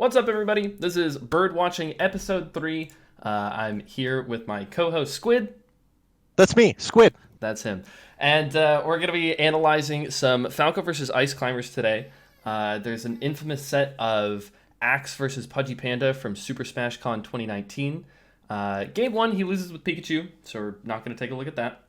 What's up, everybody? This is Bird Watching Episode 3. I'm here with my co-host, Squid. That's me, Squid. That's him. And we're going to be analyzing some Falco versus Ice Climbers today. There's an infamous set of Axe versus Pudgy Panda from Super Smash Con 2019. Game 1, he loses with Pikachu, so we're not going to take a look at that.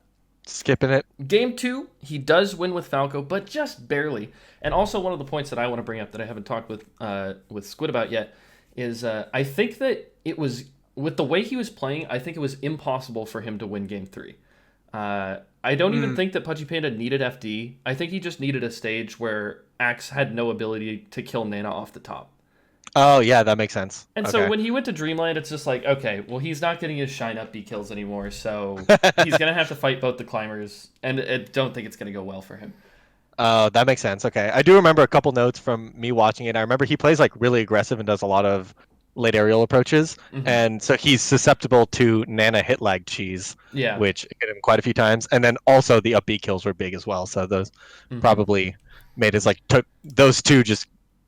Skipping it. Game 2, he does win with Falco, but just barely. And also one of the points that I want to bring up that I haven't talked with Squid about yet is I think that it was, with the way he was playing, I think it was impossible for him to win Game 3. I don't even think that Pudgy Panda needed FD. I think he just needed a stage where Axe had no ability to kill Nana off the top. Oh, yeah, that makes sense. And Okay. so when he went to Dreamland, it's just like, okay, well, he's not getting his Shine Up B kills anymore, so he's going to have to fight both the climbers, and I don't think it's going to go well for him. That makes sense. Okay. I do remember a couple notes from me watching it. I remember he plays like really aggressive and does a lot of late aerial approaches. And so he's susceptible to Nana hit lag cheese, Yeah. which hit him quite a few times. And then also the up B kills were big as well. So those probably made his those two just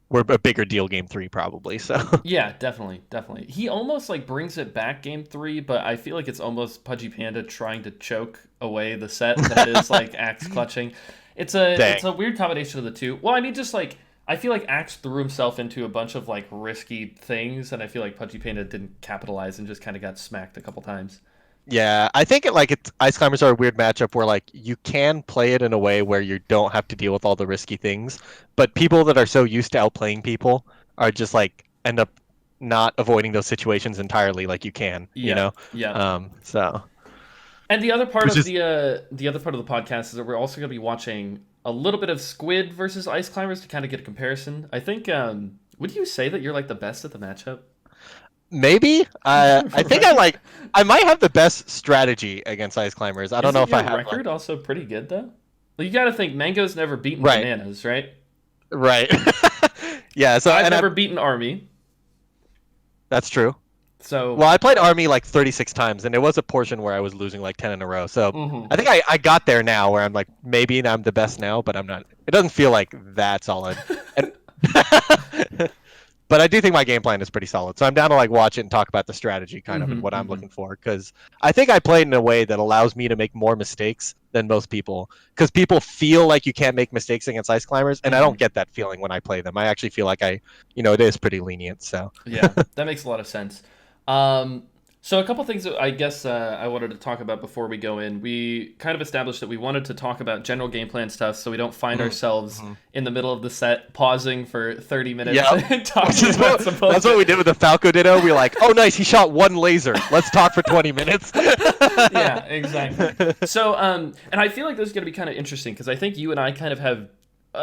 were a bigger deal Game 3 probably. So Yeah, definitely. He almost like brings it back Game 3, but I feel like it's almost Pudgy Panda trying to choke away the set that is like Axe clutching. It's a weird combination of the two. Well, I mean, just like I feel like Axe threw himself into a bunch of like risky things, and I feel like Pudgy Panda didn't capitalize and just kind of got smacked a couple times. Yeah, I think Ice Climbers are a weird matchup where like you can play it in a way where you don't have to deal with all the risky things, but people that are so used to outplaying people are just like end up not avoiding those situations entirely like you can, Yeah, you know? yeah. So And the other part which of is the other part of the podcast is that we're also going to be watching a little bit of Squid versus Ice Climbers to kind of get a comparison. I think would you say that you're like the best at the matchup? maybe I think I might have the best strategy against Ice Climbers. I don't know Isn't if I your have record also pretty good though? Well, you got to think Mango's never beaten Right. Bananas, right? Right. Yeah, so I've never beaten Army. that's true. So Well, I played Army like 36 times, and there was a portion where I was losing like 10 in a row. So I think I got there now where I'm like, maybe I'm the best now, but I'm not. It doesn't feel like that solid. And but I do think my game plan is pretty solid. So I'm down to like watch it and talk about the strategy kind of and what I'm looking for. Because I think I played in a way that allows me to make more mistakes than most people. Because people feel like you can't make mistakes against Ice Climbers, and I don't get that feeling when I play them. I actually feel like it is pretty lenient. So yeah, that makes a lot of sense. So a couple things that I guess I wanted to talk about before we go in. We kind of established that we wanted to talk about general game plan stuff so we don't find ourselves in the middle of the set pausing for 30 minutes and talking about some bullshit. That's what we did with the Falco Ditto. We were like, oh, nice, he shot one laser. Let's talk for 20 minutes. Yeah, exactly. So, and I feel like this is going to be kind of interesting because I think you and I kind of have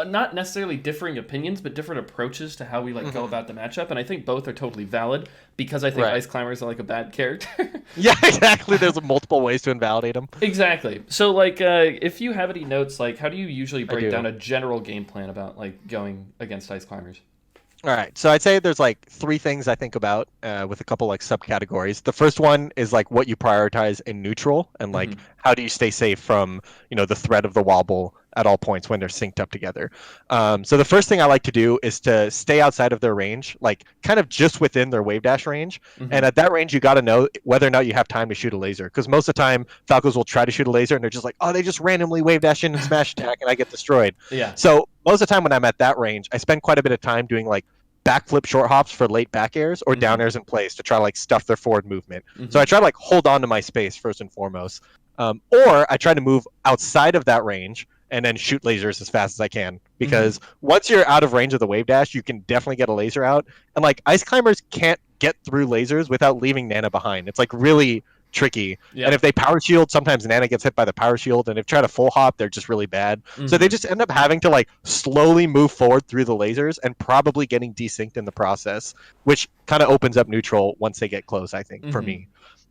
not necessarily differing opinions, but different approaches to how we like go about the matchup, and I think both are totally valid because I think Ice Climbers are like a bad character. Yeah, exactly. There's multiple ways to invalidate them. Exactly. So, like, if you have any notes, like, how do you usually break down a general game plan about like going against Ice Climbers? All right, so I'd say there's like three things I think about with a couple like subcategories. The first one is like what you prioritize in neutral and like how do you stay safe from the threat of the wobble at all points when they're synced up together. So the first thing I like to do is to stay outside of their range, like kind of just within their wave dash range. And at that range, you got to know whether or not you have time to shoot a laser, because most of the time Falcos will try to shoot a laser and they're just like, oh, they just randomly wave dash in and smash attack and I get destroyed. Yeah. So most of the time when I'm at that range, I spend quite a bit of time doing like backflip short hops for late back airs or down airs in place to try to like stuff their forward movement. So I try to like hold on to my space first and foremost. Or I try to move outside of that range and then shoot lasers as fast as I can. Because once you're out of range of the wave dash, you can definitely get a laser out. And like Ice Climbers can't get through lasers without leaving Nana behind. It's like really tricky. Yeah. And if they power shield, sometimes Nana gets hit by the power shield, and if they try to full hop, they're just really bad. So they just end up having to like slowly move forward through the lasers and probably getting desynced in the process, which kind of opens up neutral once they get close, I think, for me.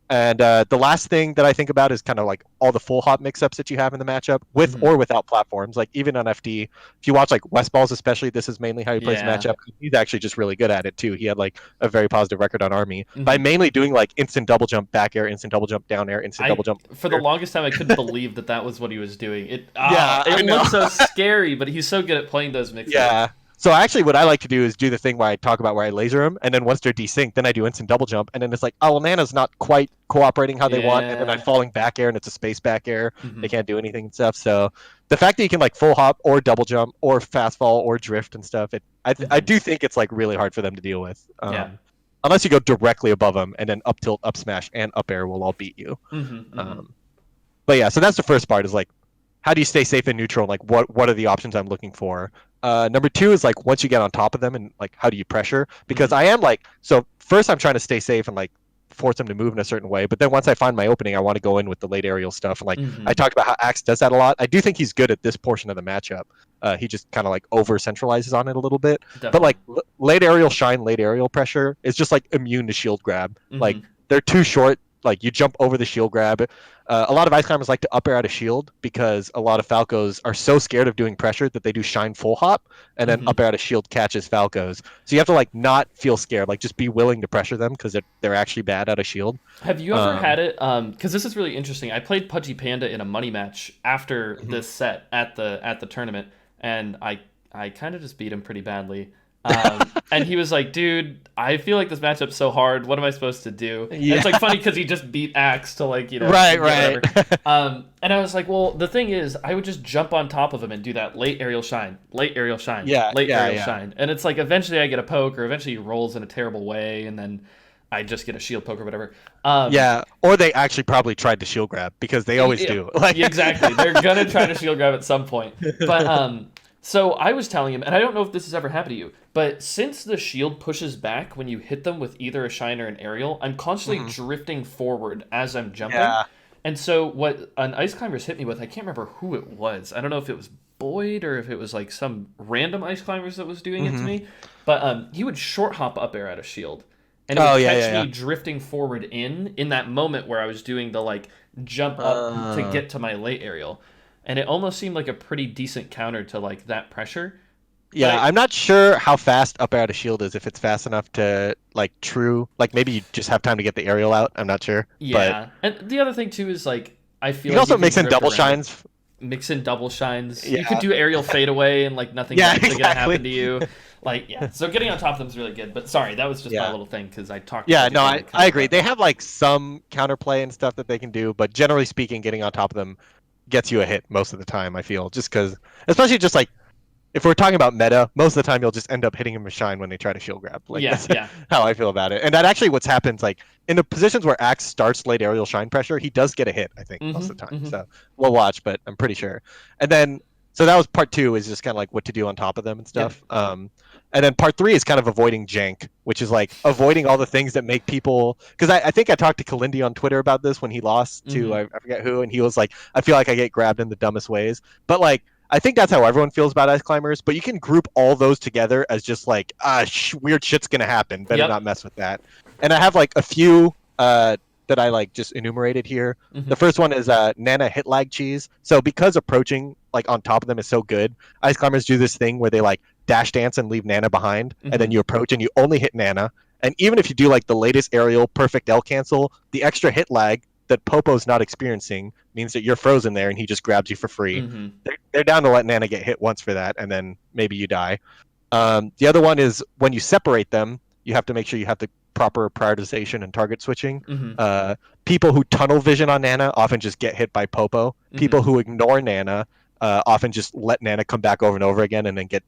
And the last thing that I think about is kind of like all the full hop mix-ups that you have in the matchup with or without platforms. Like even on FD, if you watch like West Balls especially, this is mainly how he plays the matchup. He's actually just really good at it too. He had like a very positive record on Army by mainly doing like instant double jump back air, instant double jump down air, instant double jump. For the longest time, I couldn't believe that was what he was doing. It I know. looked so scary, but he's so good at playing those mix-ups. Yeah. So actually, what I like to do is do the thing where I talk about where I laser them, and then once they're desynced, then I do instant double jump, and then it's like, oh well, Nana's not quite cooperating how they want, and then I'm Yeah. falling back air, and it's a space back air. They Hmm. can't do anything and stuff. So the fact that you can like full hop or double jump or fast fall or drift and stuff, I Hmm. do think it's like really hard for them to deal with. Yeah. Unless you go directly above them, and then up tilt, up smash, and up air will all beat you. Hmm. Hmm. Um, but yeah, so that's the first part is like how do you stay safe and neutral? And like what are the options I'm looking for? Number two is like once you get on top of them and like how do you pressure? Because Hmm. I am like so first I'm trying to stay safe and like force them to move in a certain way, but then once I find my opening, I want to go in with the late aerial stuff. And like I Hmm. talked about how Axe does that a lot. I do think he's good at this portion of the matchup. He just kind of like over centralizes on it a little bit. But Definitely. like late aerial shine, late aerial pressure is just like immune to shield grab. Like Hmm. they're too short. Like you jump over the shield grab. A lot of ice climbers like to up air out of shield because a lot of Falcos are so scared of doing pressure that they do shine full hop and then Hmm. up air out of shield catches Falcos. So you have to like not feel scared, like just be willing to pressure them because they're actually bad out of shield. Have you ever Um, had it? Because this is really interesting. I played Pudgy Panda in a money match after mhm. this set at the tournament, and I kind of just beat him pretty badly. And he was like, "Dude, I feel like this matchup's so hard. What am I supposed to do?" And Yeah. it's like funny because he just beat Axe to like Right, get right. whatever. And I was like, "Well, the thing is, I would just jump on top of him and do that late aerial shine, late aerial shine, Yeah, late yeah, aerial yeah. shine." And it's like eventually I get a poke, or eventually he rolls in a terrible way, and then I just get a shield poke or whatever. Um, Yeah, or they actually probably tried to shield grab because they always yeah, do. Like, yeah, exactly. They're gonna try to shield grab at some point. But so I was telling him, and I don't know if this has ever happened to you, but since the shield pushes back when you hit them with either a shine or an aerial, I'm constantly mhm. drifting forward as I'm jumping. Yeah. And so what an ice climbers hit me with, I can't remember who it was. I don't know if it was Boyd or if it was like some random ice climbers that was doing it to Hmm. me. But he would short hop up air out of shield, and it Oh would yeah, catch yeah, me yeah. drifting forward in that moment where I was doing the like jump up to Uh, get to my late aerial, and it almost seemed like a pretty decent counter to like that pressure. But yeah, I'm not sure how fast up air out of shield is. If it's fast enough to like true, like maybe you just have time to get the aerial out. I'm not sure, but yeah, and the other thing too is like I you feel can like you also can mix in drift double around it. shines. Mix in double shines. You could Yeah, do aerial fadeaway and like nothing's yeah, actually gonna happen exactly. to you. Like yeah, so getting on top of them is really good. But sorry, that was just my Yeah. little thing because I talked to Yeah, Pudgy no, Panda I kind of. agree. They have like some counterplay and stuff that they can do, but generally speaking, getting on top of them gets you a hit most of the time, I feel. Just because, especially just like if we're talking about meta, most of the time you'll just end up hitting him with shine when they try to shield grab. Like Yeah, that's yeah. how I feel about it. And that actually what's happens like in the positions where Axe starts late aerial shine pressure, he does get a hit, I think, most of Mm-hmm. the time. Mm-hmm. So we'll watch, but I'm pretty sure. And then so that was part two is just kind of like what to do on top of them and Yep. stuff. And then part three is kind of avoiding jank, which is like avoiding all the things that make people. Because I think I talked to Kalindi on Twitter about this when he lost to Mm-hmm. I forget who, and he was like, I feel like I get grabbed in the dumbest ways. But like I think that's how everyone feels about ice climbers, but you can group all those together as just like weird shit's gonna happen. Better Yep. not mess with that. And I have like a few that I like just enumerated here. Mm-hmm. The first one is Nana hit lag cheese. So because approaching like on top of them is so good, ice climbers do this thing where they like dash dance and leave Nana behind, and Mm-hmm. then you approach and you only hit Nana. And even if you do like the latest aerial perfect L cancel, the extra hit lag that Popo's not experiencing means that you're frozen there and he just grabs you for free. Mm-hmm. They're down to let Nana get hit once for that, and then maybe you die. The other one is when you separate them, you have to make sure you have the proper prioritization and target switching. Mm-hmm. People who tunnel vision on Nana often just get hit by Popo. Mm-hmm. People who ignore Nana often just let Nana come back over and over again and then get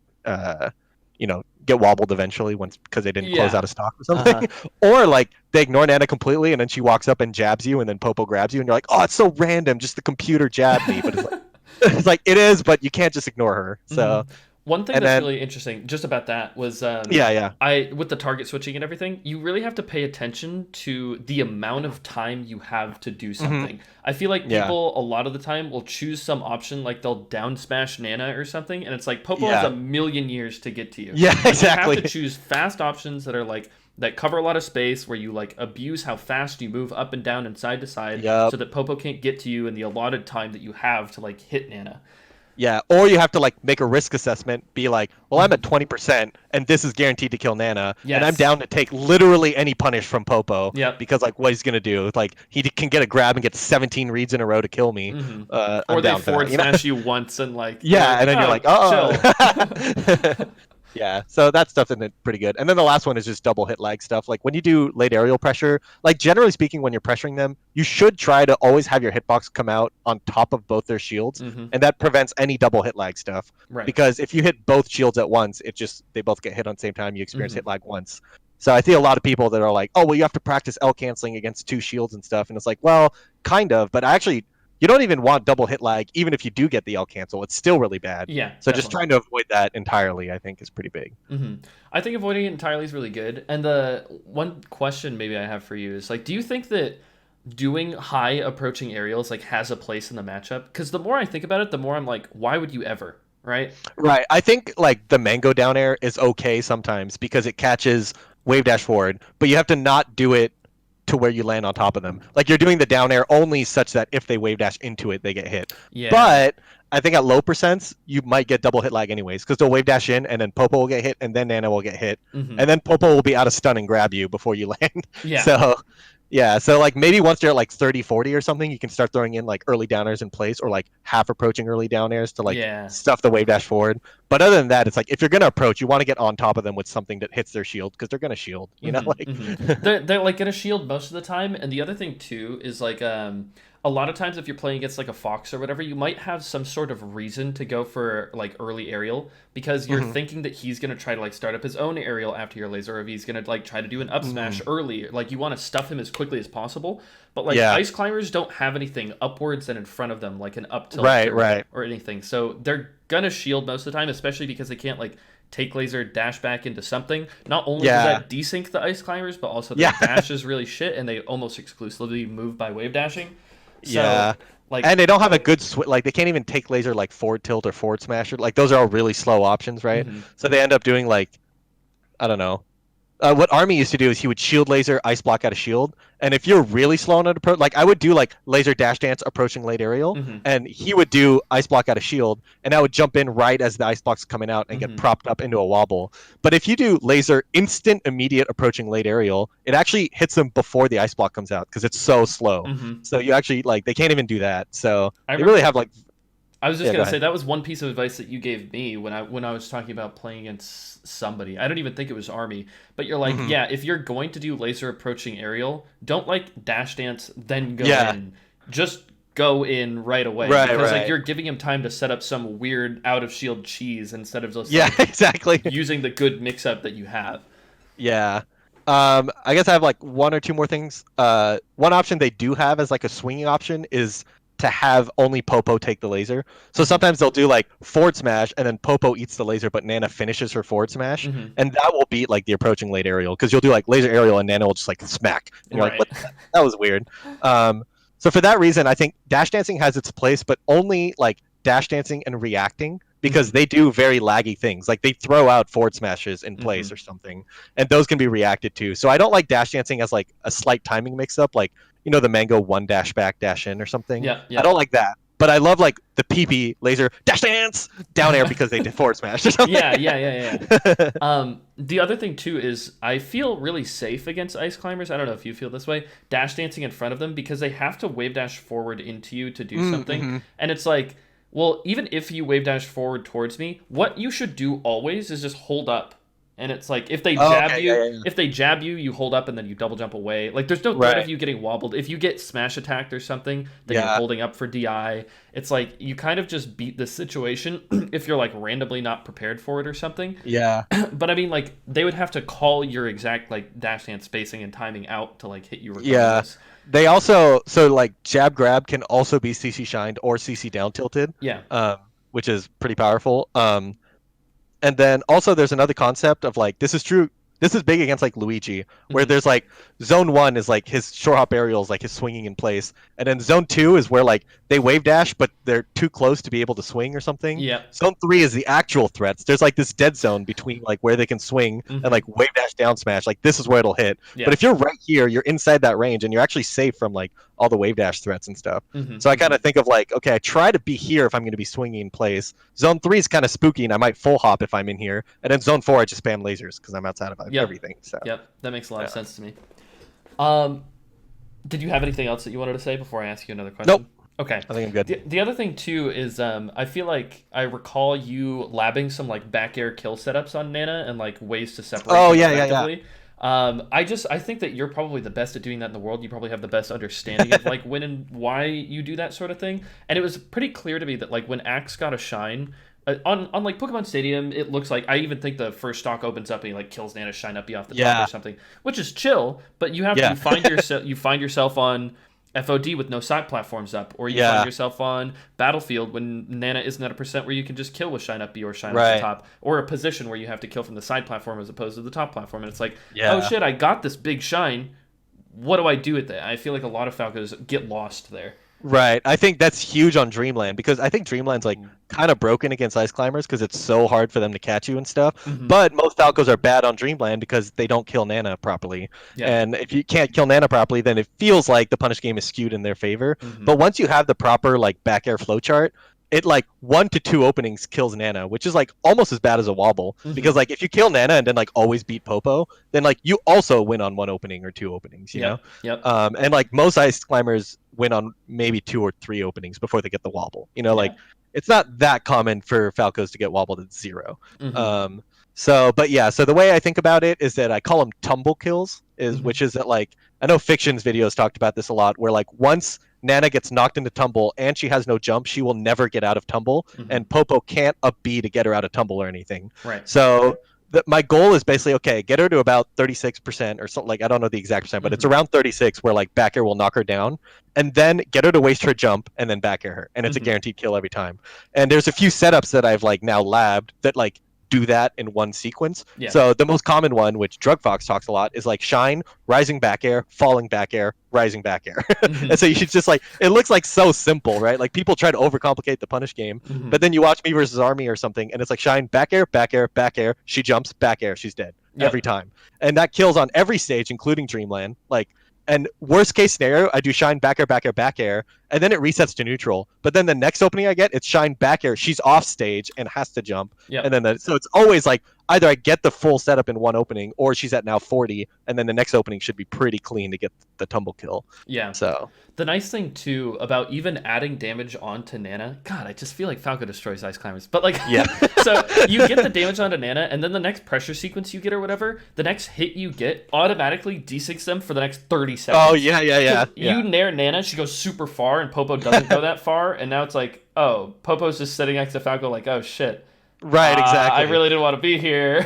get wobbled eventually once because they didn't close Yeah. out of stock or Uh-huh. something. Or like they ignore Nana completely and then she walks up and jabs you and then Popo grabs you and you're like, oh, it's so random, just the computer jabbed me. But it's like it's like it is, but you can't just ignore her. Hmm. So One thing and that's then really interesting just about that was yeah, yeah. I with the target switching and everything, you really have to pay attention to the amount of time you have to do Hmm. something. I feel like Yeah. people a lot of the time will choose some option like they'll down smash Nana or something, and it's like Popo has Yeah. a million years to get to you. Yeah, Like you have to exactly. choose fast options that are like that cover a lot of space where you like abuse how fast you move up and down and side to side Yep. so that Popo can't get to you in the allotted time that you have to like hit Nana. Yeah, or you have to like make a risk assessment, be like, well, I'm Mhm. at 20% and this is guaranteed to kill Nana, and I'm Yes. down to take literally any punish from Popo Yep. because like what he's gonna do, like can get a grab and get 17 reads in a row to kill me. Hmm. I'm Or they down for forward that, you know? smash you once and like you're Yeah, like, and then you're oh, like, oh. chill. Yeah, so that stuff isn't pretty good. And then the last one is just double hit lag stuff. Like when you do late aerial pressure, like generally speaking, when you're pressuring them, you should try to always have your hitbox come out on top of both their shields, Hmm. and that prevents any double hit lag stuff. Right. Because if you hit both shields at once, it just they both get hit on the same time. You experience Hmm. hit lag once. So I see a lot of people that are like, oh well, you have to practice L canceling against two shields and stuff, and it's like, well, kind of, but actually you don't even want double hit lag, even if you do get the L cancel. It's still really bad. Yeah, So just definitely. trying to avoid that entirely, I think, is pretty big. Hmm. I think avoiding it entirely is really good. And the one question maybe I have for you is like, do you think that doing high approaching aerials like has a place in the matchup? Because the more I think about it, the more I'm like, why would you ever? Right? Right. I think like the mango down air is okay sometimes because it catches wave dash forward, but you have to not do it to where you land on top of them. Like you're doing the down air only such that if they wave dash into it, they get hit. Yeah. But I think at low percents, you might get double hit lag anyways because they'll wave dash in and then Popo will get hit and then Nana will get hit. Hmm. And then Popo will be out of stun and grab you before you land. Yeah. So yeah, so like maybe once you're at like 30, 40 or something, you can start throwing in like early downers in place or like half approaching early down airs to like Yeah. stuff the wave dash forward. But other than that, it's like if you're gonna approach, you want to get on top of them with something that hits their shield because they're gonna shield, you know, Hmm. like Hmm. They're like gonna shield most of the time, and the other thing too is like a lot of times if you're playing against like a fox or whatever, you might have some sort of reason to go for like early aerial because you're Mhm. thinking that he's gonna try to like start up his own aerial after your laser, or if he's gonna like try to do an up smash Mhm. early. Like you want to stuff him as quickly as possible, but like Yeah, ice climbers don't have anything upwards and in front of them like an up tilt right, right. or anything, so they're gonna shield most of the time, especially because they can't like take laser dash back into something. Not only does Yeah, that desync the ice climbers, but also their yeah, dash is really shit and they almost exclusively move by wave dashing. So yeah. like And they don't have a good like they can't even take laser like forward tilt or forward smasher. Like those are all really slow options, right? mhm, So they end up doing like I don't know. What Army used to do is he would shield laser, ice block out a shield, and if you're really slow on an approach, like I would do like laser dash dance approaching late aerial, mhm, and he would do ice block out a shield, and I would jump in right as the ice block's coming out and get mhm, propped up into a wobble. But if you do laser instant immediate approaching late aerial, it actually hits them before the ice block comes out because it's so slow. mhm. So you actually like they can't even do that. So I they really remember have like I was just yeah, go gonna say ahead. that was one piece of advice that you gave me when I was talking about playing against somebody. I don't even think it was Army, but you're like, Hmm. yeah, if you're going to do laser approaching aerial, don't like dash dance then go Yeah, in. Just go in right away right, because like right. you're giving him time to set up some weird out of shield cheese instead of just Yeah, like exactly. using the good mix up that you have. Yeah. I guess I have like one or two more things. One option they do have as like a swinging option is to have only Popo take the laser. So Hmm. sometimes they'll do like forward smash and then Popo eats the laser, but Nana finishes her forward smash, Hmm. and that will beat like the approaching late aerial because you'll do like laser aerial and Nana will just like smack, and you're like, Right. what? That was weird. Um, so for that reason, I think dash dancing has its place, but only like dash dancing and reacting because Hmm. they do very laggy things. Like they throw out forward smashes in place Hmm. or something, and those can be reacted to. So I don't like dash dancing as like a slight timing mix up, like the mango one dash back dash in or something. Yeah. I Yeah. don't like that. But I love like the PP laser dash dance down air because they did forward smash or something. Yeah. Yeah. Yeah. Yeah. The other thing too is I feel really safe against ice climbers. I don't know if you feel this way. Dash dancing in front of them because they have to wave dash forward into you to do something, Mm-hmm. and it's like, well, even if you wave dash forward towards me, what you should do always is just hold up. And it's like Oh, okay, yeah, yeah, yeah. if they jab you, you hold up and then you double jump away. Like there's no threat of Right. you getting wobbled. If you get smash attacked or something, then you're Yeah. holding up for DI. It's like you kind of just beat the situation if you're like randomly not prepared for it or something. Yeah. But I mean, like they would have to call your exact like dash dance spacing and timing out to like hit you Yeah. regardless. They also so like jab grab can also be CC shined or CC down tilted, Yeah. um, which is pretty powerful. And then also there's another concept of like this is true. This is big against like Luigi, where Hmm. there's like zone one is like his short hop aerial is like his swinging in place, and then zone two is where like they wave dash but they're too close to be able to swing or something. Yeah. Zone three is the actual threats. There's like this dead zone between like where they can swing and Hmm. like wave dash down smash. Like this is where it'll hit. But Yeah. if you're right here, you're inside that range and you're actually safe from like all the wave dash threats and stuff. Hmm. So I kind Hmm. of think of like, okay, I try to be here if I'm going to be swinging in place. Zone three is kind of spooky, and I might full hop if I'm in here. And then zone four, I just spam lasers because I'm outside of Yep. everything. So Yep. That makes a lot of yeah. sense to me. Um, did you have anything else that you wanted to say before I ask you another Nope. question? Okay. I think I'm good. The other thing too is I feel like I recall you labbing some like back air kill setups on Nana and like ways to separate Oh them yeah, yeah, yeah. effectively. I think that you're probably the best at doing that in the world. You probably have the best understanding of like when and why you do that sort of thing. And it was pretty clear to me that like when Axe got a shine on like Pokemon Stadium, it looks like I even think the first stock opens up and he like kills Nana shine up off the top or Yeah, something, which is chill. But yeah, you find yourself on FOD with no side platforms up, or you find yeah. yourself on Battlefield when Nana isn't at a percent where you can just kill with Shine Up B or Shine Up the Right. top, or a position where you have to kill from the side platform as opposed to the top platform. And it's like, oh Yeah. shit, I got this big shine. What do I do with it? I feel like a lot of Falcos get lost there. Right. I think that's huge on Dreamland because I think Dreamland's like Mm-hmm. kind of broken against ice climbers because it's so hard for them to catch you and stuff. Mm-hmm. But most Falcos are bad on Dreamland because they don't kill Nana properly. Yep. And if you can't kill Nana properly, then it feels like the punish game is skewed in their favor. Mm-hmm. But once you have the proper like back air flowchart, it like 1 to 2 openings kills Nana, which is like almost as bad as a wobble. Mm-hmm. Because like if you kill Nana and then like always beat Popo, then like you also win on 1 opening or 2 openings, you know? Yep. Yep. And like most ice climbers win on maybe 2 or 3 openings before they get the wobble. You know, like Yeah. it's not that common for Falcos to get wobbled at 0. Mm-hmm. Um, so, but yeah, so the way I think about it is that I call them tumble kills, Mm-hmm. which is that like I know Fiction's videos talked about this a lot, where like once Nana gets knocked into tumble and she has no jump, she will never get out of tumble, Mm-hmm. and Popo can't up B to get her out of tumble or anything. Right. So my goal is basically okay, get her to about 36% or something, like I don't know the exact percent, but it's Mm-hmm. around 36 where like back air will knock her down, and then get her to waste her jump and then back air her, and it's a Mm-hmm. guaranteed kill every time. And there's a few setups that I've like now labbed that like do that in one sequence. Yeah. So the most common one, which Drug Fox talks a lot, is like shine, rising back air, falling back air, rising back air. Mm-hmm. And so you should just like, it looks like so simple, right? Like people try to overcomplicate the punish game, Mm-hmm. but then you watch me versus Army or something, and it's like shine, back air, back air, back air. She jumps, back air, she's dead Yep. every time, and that kills on every stage, including Dreamland. Like, and worst case scenario, I do shine, back air, back air, back air, and then it resets to neutral. But then the next opening I get, it's shine, back air. She's off stage and has to jump, Yep. and then so it's always like either I get the full setup in one opening, or she's at now 40, and then the next opening should be pretty clean to get the tumble kill. Yeah. So The nice thing too about even adding damage onto Nana, God, I just feel like Falco destroys ice climbers. But like, yeah, so you get the damage onto Nana, and then the next pressure sequence you get or whatever, the next hit you get automatically desyncs them for the next 30 seconds. oh yeah, yeah, yeah, 'Cause yeah. You nair Nana, she goes super far, and Popo doesn't go that far, and now it's like, oh, Popo's just sitting next to Falco, like, oh shit. Right, exactly. I really didn't want to be here.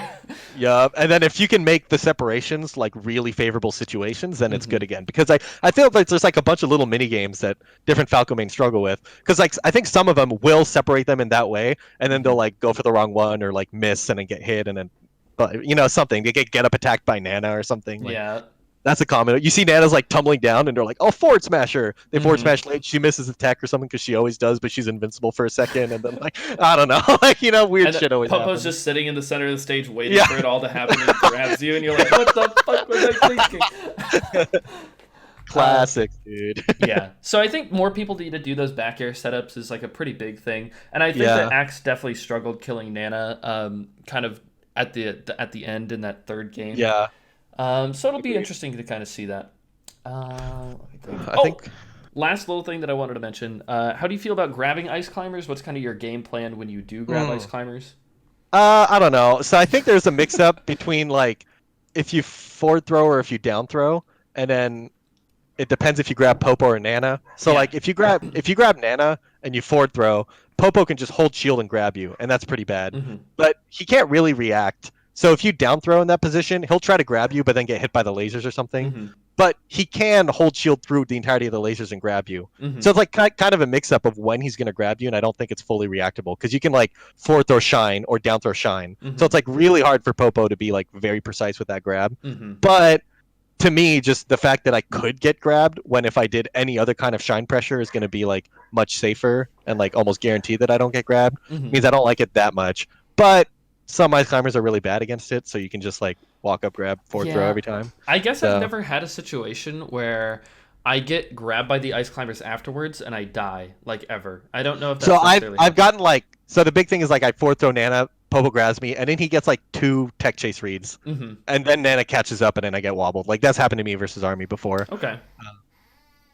Yup. And then if you can make the separations like really favorable situations, then it's Mhm. good again. Because I feel like there's like a bunch of little mini games that different Falco mains struggle with. Because like I think some of them will separate them in that way, and then they'll like go for the wrong one or like miss and then get hit and then, but you know, something they get up attacked by Nana or something. Like, Yeah. that's a common. You see Nana's like tumbling down, and they're like, "Oh, forward smash her." They forward Mhm. smash late. She misses the tech or something because she always does, but she's invincible for a second, and then like I don't know, like you know, weird And shit always Popo's happens. just sitting in the center of the stage waiting Yeah. for it all to happen and he grabs you and you're like, what the fuck was I thinking? Classic, dude. Yeah. So I think more people need to do those back air setups is like a pretty big thing. And I think Yeah. that Axe definitely struggled killing Nana kind of at the end in that third game. Yeah, So it'll be Agreed. interesting to kind of see that. Let me think. I think. Last little thing that I wanted to mention. How do you feel about grabbing ice climbers? What's kind of your game plan when you do grab ice climbers? I don't know. So I think there's a mix-up between like if you forward throw or if you down throw, and then it depends if you grab Popo or Nana. So Yeah. like if you grab Nana and you forward throw, Popo can just hold shield and grab you, and that's pretty bad. Mm-hmm. But he can't really react. So if you down throw in that position, he'll try to grab you, but then get hit by the lasers or something. Mm-hmm. But he can hold shield through the entirety of the lasers and grab you. Mm-hmm. So it's like kind of a mix up of when he's going to grab you, and I don't think it's fully reactable because you can like forward throw shine or down throw shine. Mhm. So it's like really hard for Popo to be like very precise with that grab. Mm-hmm. But to me, just the fact that I could get grabbed when if I did any other kind of shine pressure is going to be like much safer and like almost guaranteed that I don't get grabbed Mm-hmm. means I don't like it that much. But some ice climbers are really bad against it, so you can just like walk up, grab, forward throw Yeah. every time. I guess So- I've never had a situation where I get grabbed by the ice climbers afterwards and I die, like ever. I don't know if that's So I've necessarily I've gotten like, so the big thing is like I forward throw Nana, Popo grabs me, and then he gets like 2 tech chase reads, Mm-hmm. and then Nana catches up, and then I get wobbled. Like that's happened to me versus Army before. Okay.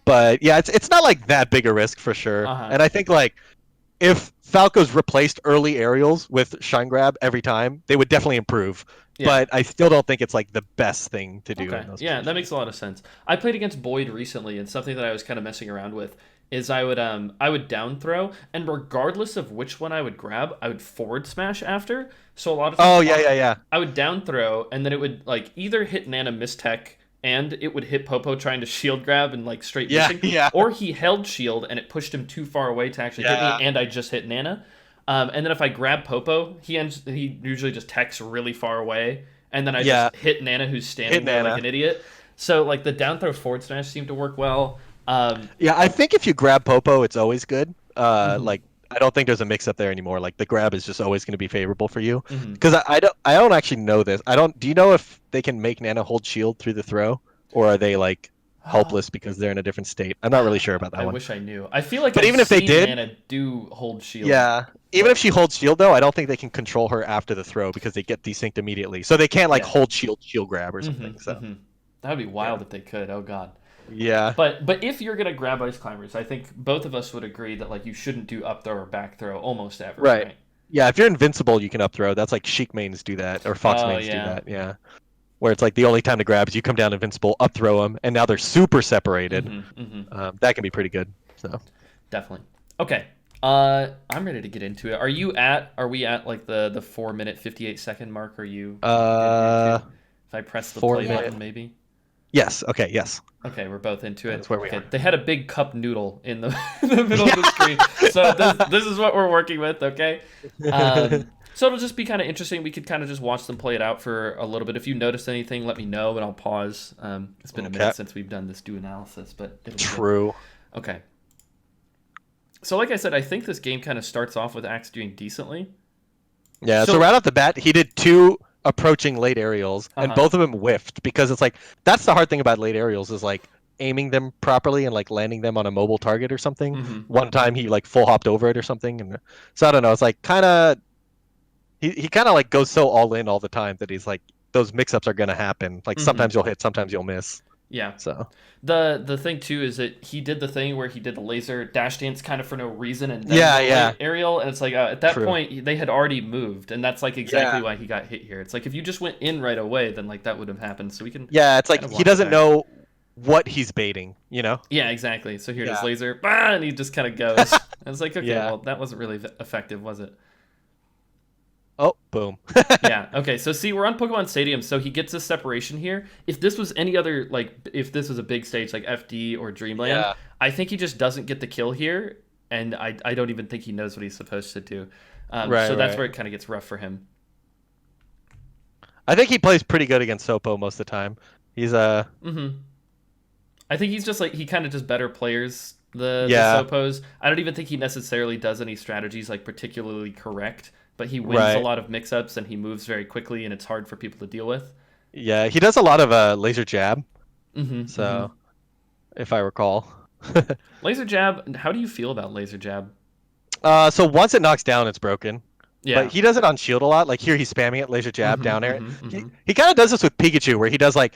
But yeah, it's not like that big a risk for sure. Uh-huh. And I think like if Falco's replaced early aerials with Shine Grab every time, they would definitely improve. Yeah. But I still don't think it's like the best thing to do Okay. in those Yeah, that positions. makes a lot of sense. I played against Boyd recently, and something that I was kind of messing around with is I would down throw, and regardless of which one I would grab, I would forward smash after. So a lot of times Oh yeah, yeah, yeah, I would down throw, and then it would like either hit Nana mistech, and it would hit Popo trying to shield grab and like straight yeah, missing, yeah, or he held shield and it pushed him too far away to actually hit me, yeah, and I just hit Nana. And then if I grab Popo, he usually just techs really far away, and then I yeah. just hit Nana who's Hit standing there like Nana. an idiot. So like the down throw forward smash seemed to work well. Yeah, I think if you grab Popo, it's always good. Mhm, Like I don't think there's a mix up there anymore. Like the grab is just always going to be favorable for you. mhm. Because I don't actually know this. I don't. Do you know if they can make Nana hold shield through the throw, or are they like helpless because they're in a different state? I'm not really sure about that I one. wish I knew. I feel like But I've even if they seen did, Nana do hold shield, yeah. Even but if she holds shield though, I don't think they can control her after the throw because they get desynced immediately. So they can't like yeah. hold shield grab or something. Mm-hmm, So mm-hmm. That would be yeah. wild if they could. Oh God. Yeah. But if you're gonna grab ice climbers, I think both of us would agree that like you shouldn't do up throw or back throw almost ever, Right. right? Yeah, if you're invincible, you can up throw. That's like Sheik mains do that, or Fox Oh mains do yeah. that. Yeah, where it's like the only time to grab is you come down invincible, up throw them, and now they're super separated. Mm-hmm, mm-hmm. That can be pretty good. So, Definitely. Okay. I'm ready to get into it. Are we at like the 4 minute 58 second mark? Are you getting into? uh, If I press the four play minute. button, maybe. Yes. Okay. Yes. Okay, we're both into it. That's where we Okay, are. they had a big cup noodle in the, in the middle of the screen, so Yeah. this is what we're working with. Okay, so it'll just be kind of interesting. We could kind of just watch them play it out for a little bit. If you notice anything, let me know, and I'll pause. It's been a Okay. minute since we've done this do analysis, but it'll be good. True. Okay, so like I said, I think this game kind of starts off with Axe doing decently. Yeah. So So, right off the bat, he did two approaching late aerials, uh and huh. both of them whiffed because it's like that's the hard thing about late aerials is like aiming them properly and like landing them on a mobile target or something. Mm-hmm. One time he like full hopped over it or something, and so I don't know. It's like kind of he kind of like goes so all in all the time that he's like those mix-ups are gonna happen. Like Mm-hmm. sometimes you'll hit, sometimes you'll miss. Yeah. So The thing too is that he did the thing where he did the laser dash dance kind of for no reason and then yeah, the yeah, aerial, and it's like at that true. point they had already moved, and that's like exactly Yeah, why he got hit here. It's like if you just went in right away, then like that would have happened. So we can yeah. It's kind like of he watch it doesn't back. know what he's baiting. You know? Yeah, exactly. So here it is, Yeah, laser, bah, and he just kind of goes. And it's like, okay, yeah. well that wasn't really effective, was it? Oh, boom. Yeah. Okay. So see, we're on Pokemon Stadium, so he gets this separation here. If this was any other, like, if this was a big stage like FD or Dreamland, Yeah, I think he just doesn't get the kill here, and I don't even think he knows what he's supposed to do. right, So that's right. where it kind of gets rough for him. I think he plays pretty good against Sopo most of the time. He's Mm-hmm. I think he's just like he kind of just better players the yeah, Sopos. I don't even think he necessarily does any strategies like particularly correct, but he wins a right. lot of mix-ups and he moves very quickly, and it's hard for people to deal with. Yeah, he does a lot of laser jab. Mm-hmm. Mm-hmm. So if I recall. Laser jab. How do you feel about laser jab? So once it knocks down, it's broken. But Yeah. he does it on shield a lot. Like here, he's spamming it, laser jab Mm-hmm, down air. mm-hmm, He mm-hmm, he kind of does this with Pikachu, where he does like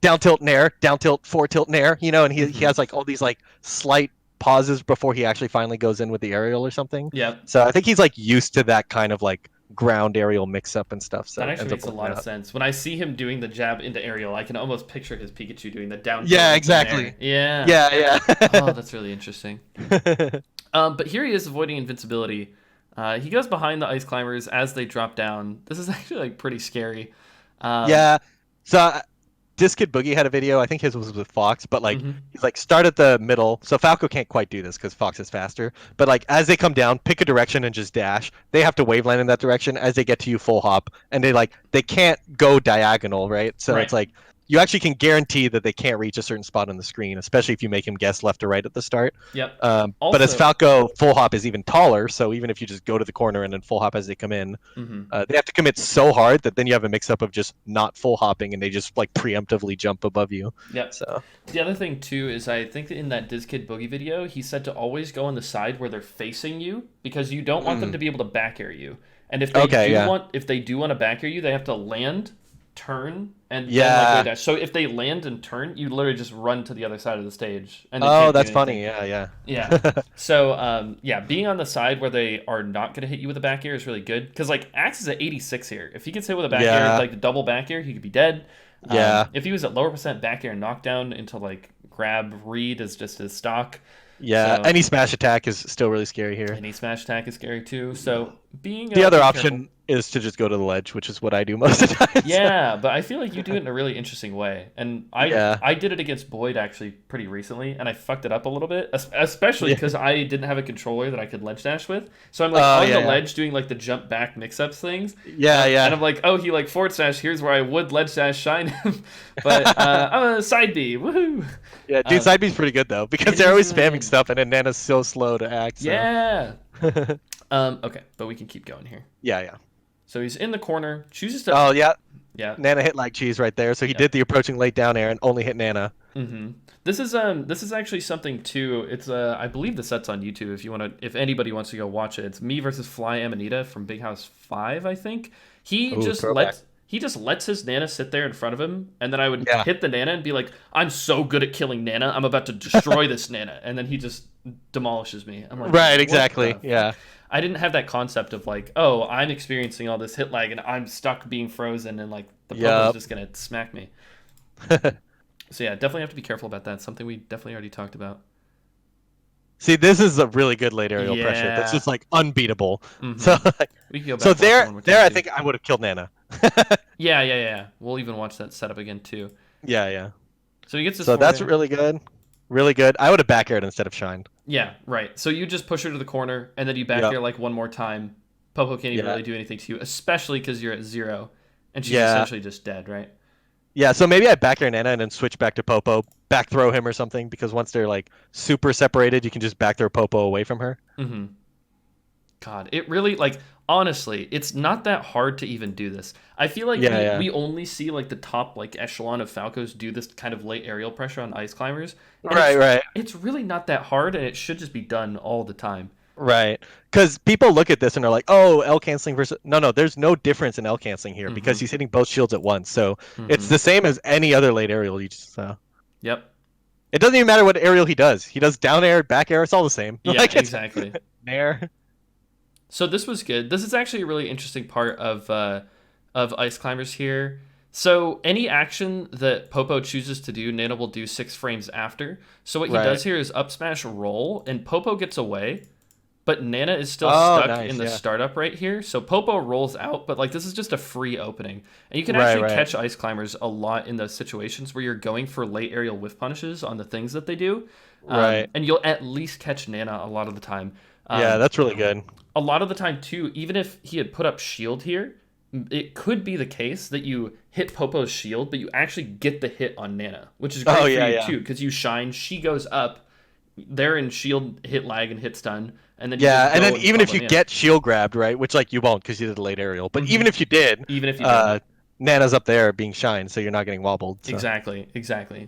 down tilt nair, down tilt forward tilt nair, you know, and he mm-hmm. has like all these like slight pauses before he actually finally goes in with the aerial or something. Yep. So I think he's like used to that kind of like ground aerial mix up and stuff. That So it actually ends up makes a working lot of out. sense. When I see him doing the jab into aerial, I can almost picture his Pikachu doing the down tilt Yeah, into nair. exactly. Yeah. Yeah, Oh, yeah. that's really interesting. But here he is avoiding invincibility. He goes behind the ice climbers as they drop down. This is actually like pretty scary. Um, Yeah. So Kid Boogie had a video. I think his was with Fox, but like mhm. he's like start at the middle. So Falco can't quite do this because Fox is faster. But like as they come down, pick a direction and just dash. They have to waveland in that direction. As they get to you, full hop, and they can't go diagonal, right? So Right. it's like you actually can guarantee that they can't reach a certain spot on the screen, especially if you make him guess left or right at the start. Yep. But as Also, Falco, full hop is even taller. So even if you just go to the corner and then full hop as they come in, mhm. they have to commit so hard that then you have a mix up of just not full hopping and they just like preemptively jump above you. Yep. So The other thing too is I think that in that Kid Boogie video, he said to always go on the side where they're facing you because you don't want them mm, to be able to back air you. And okay, yeah, if they do want to back air you, they have to land turn and then like wave Yeah. dash. So if they land and turn, you literally just run to the other side of the stage and they Oh, can't do that's anything. funny. Yeah, Yeah. yeah. So yeah, being on the side where they are not going to hit you with a back air is really good because like Axe is at 86 here. If he gets hit with a back air, Yeah. like the double back air, he could be dead. Yeah. If he was at lower percent back air and knockdown into like grab read as just his stock. Yeah. So Any smash attack is still really scary here. any smash attack is scary too. So The other being careful. option is to just go to the ledge, which is what I do most of the time. So, Yeah, but I feel like you do it in a really interesting way, and I yeah. I did it against Boyd actually pretty recently, and I fucked it up a little bit, especially Yeah. because I didn't have a controller that I could ledge dash with. So I'm like Oh, on yeah, the yeah. ledge doing like the jump back mix ups things, Yeah, and yeah. I'm like, oh, he like forward slash. Here's where I would ledge dash shine him, but I'm a side B, woohoo! Yeah, dude, Um, side B's pretty good though because it they're is always really spamming good. stuff, and then Nana's so slow to act. So Yeah. Okay, but we can keep going here. yeah, yeah. So he's in the corner, chooses to. Oh yeah, Yeah. Nana hit like cheese right there. So he Yep. did the approaching late down air and only hit Nana. Mm-hmm. This is actually something too. It's I believe the set's on YouTube if you want to if anybody wants to go watch it. It's me versus Fly Amanita from Big House 5, I think. He Ooh, just throwback. lets his Nana sit there in front of him, and then I would Yeah. hit the Nana and be like, I'm so good at killing Nana, I'm about to destroy this Nana, and then he just demolishes me. I'm like, Right, what exactly. the Yeah. I didn't have that concept of like, oh, I'm experiencing all this hit lag and I'm stuck being frozen and like the Popo's Yep. just gonna smack me. So yeah, definitely have to be careful about that. Something we definitely already talked about. See, this is a really good late aerial pressure. That's Yeah. just like unbeatable. So, Mm-hmm. We can go back so and watch it there, one more time there, I too. think I would have killed Nana. Yeah. We'll even watch that setup again too. Yeah, yeah. So he gets his So forward that's air. really good. Really good. I would have back aired instead of shined. Yeah, right. So you just push her to the corner and then you back Yep. air like one more time. Popo can't even Yeah. really do anything to you, especially because you're at 0 and she's Yeah. essentially just dead, right? Yeah, so maybe I back air Nana and then switch back to Popo, back throw him or something, because once they're like super separated, you can just back throw Popo away from her. Mm-hmm. God, it really like honestly, it's not that hard to even do this. I feel like Yeah, yeah. we only see like the top like echelon of Falcos do this kind of late aerial pressure on ice climbers. And Right, right, it's really not that hard and it should just be done all the time. right. Because people look at this and are like, oh, L canceling versus. No, no, there's no difference in L canceling here because Mm-hmm. he's hitting both shields at once. So it's Mm-hmm. the same as any other late aerial. You just, Yep. it doesn't even matter what aerial he does. He does down air, back air, it's all the same. Yeah, Like, it's exactly. air. So this was good. This is actually a really interesting part of ice climbers here. So any action that Popo chooses to do, Nana will do 6 frames after. So what he Right. does here is up smash roll, and Popo gets away, but Nana is still Oh, stuck nice, in the yeah. startup right here. So Popo rolls out, but like this is just a free opening, and you can Right, actually right. catch ice climbers a lot in those situations where you're going for late aerial whiff punishes on the things that they do. Right. And you'll at least catch Nana a lot of the time. Yeah, that's really good. A lot of the time too, even if he had put up shield here, it could be the case that you hit Popo's shield, but you actually get the hit on Nana, which is great Oh, for yeah, you yeah. too, because you shine, she goes up, they're in shield hit lag and hit stun, and then you Yeah, just and go then even if combo you Nana. get shield grabbed, right, which like you won't because you did a late aerial, but Mhm. even if you did, Even if you did. Nana's up there being shined, so you're not getting wobbled. So. Exactly.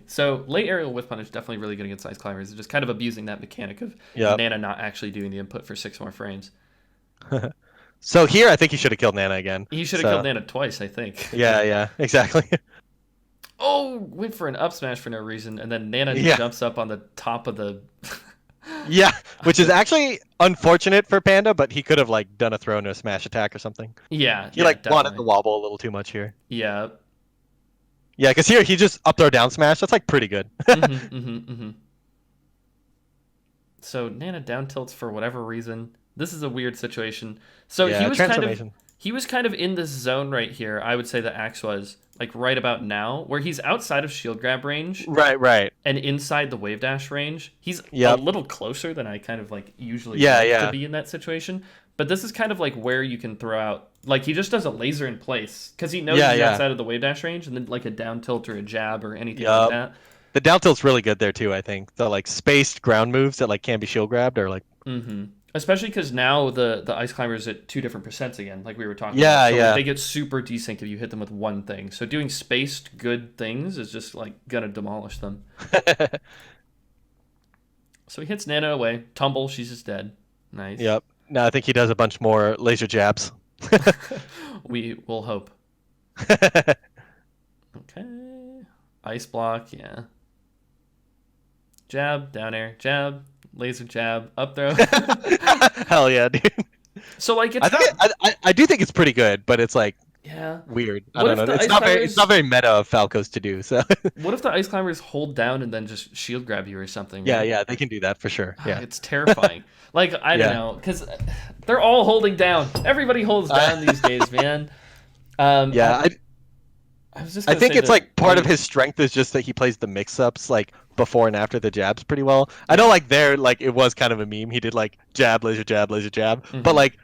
So late aerial whiff punish definitely really good against ice climbers. It's just kind of abusing that mechanic of Yep. Nana not actually doing the input for 6 more frames. So here, I think he should have killed Nana again. He should have So, killed Nana twice, I think. Yeah, exactly. Oh, went for an up smash for no reason, and then Nana Yeah. jumps up on the top of the. Yeah, which is actually unfortunate for Panda, but he could have like done a throw into a smash attack or something. Yeah, He like wanted definitely. the wobble a little too much here. Yeah. Yeah, because here he just up throw down smash. That's like pretty good. So Nana down tilts for whatever reason. This is a weird situation. So Yeah, transformation. he was kind of in this zone right here. I would say that Axe was like right about now, where he's outside of shield grab range Right. and inside the wave dash range. He's Yep. a little closer than I kind of like usually Yeah, like yeah. to be in that situation. But this is kind of like where you can throw out like he just does a laser in place because he knows Yeah, he's yeah. outside of the wave dash range, and then like a down tilt or a jab or anything Yup. like that. The down tilt's really good there too. I think the like spaced ground moves that like can be shield grabbed are like Especially because now the ice climbers at 2 different percents again, like we were talking Yeah, about. So like, yeah. they get super desync if you hit them with one thing. So doing spaced good things is just like gonna demolish them. So he hits Nana away. Tumble, she's just dead. Nice. Yep. No, I think he does a bunch more laser jabs. We will hope. Okay. Ice block, yeah. Jab, down air, jab, laser jab, up throw. Hell yeah, dude. So like I it's think not I do think it's pretty good, but it's like yeah. weird. I What don't if know. the ice It's not climbers very meta of Falco's to do. So what if the ice climbers hold down and then just shield grab you or something, yeah, right? yeah, they can do that for sure. Yeah, It's terrifying. Like I don't yeah. know, because they're all holding down. Everybody holds down these days, man. Yeah, I was just I gonna think say it's that. like part of his strength is just that he plays the mix-ups like before and after the jabs pretty well. I know like there like it was kind of a meme. He did like jab, laser jab, but Mhm. like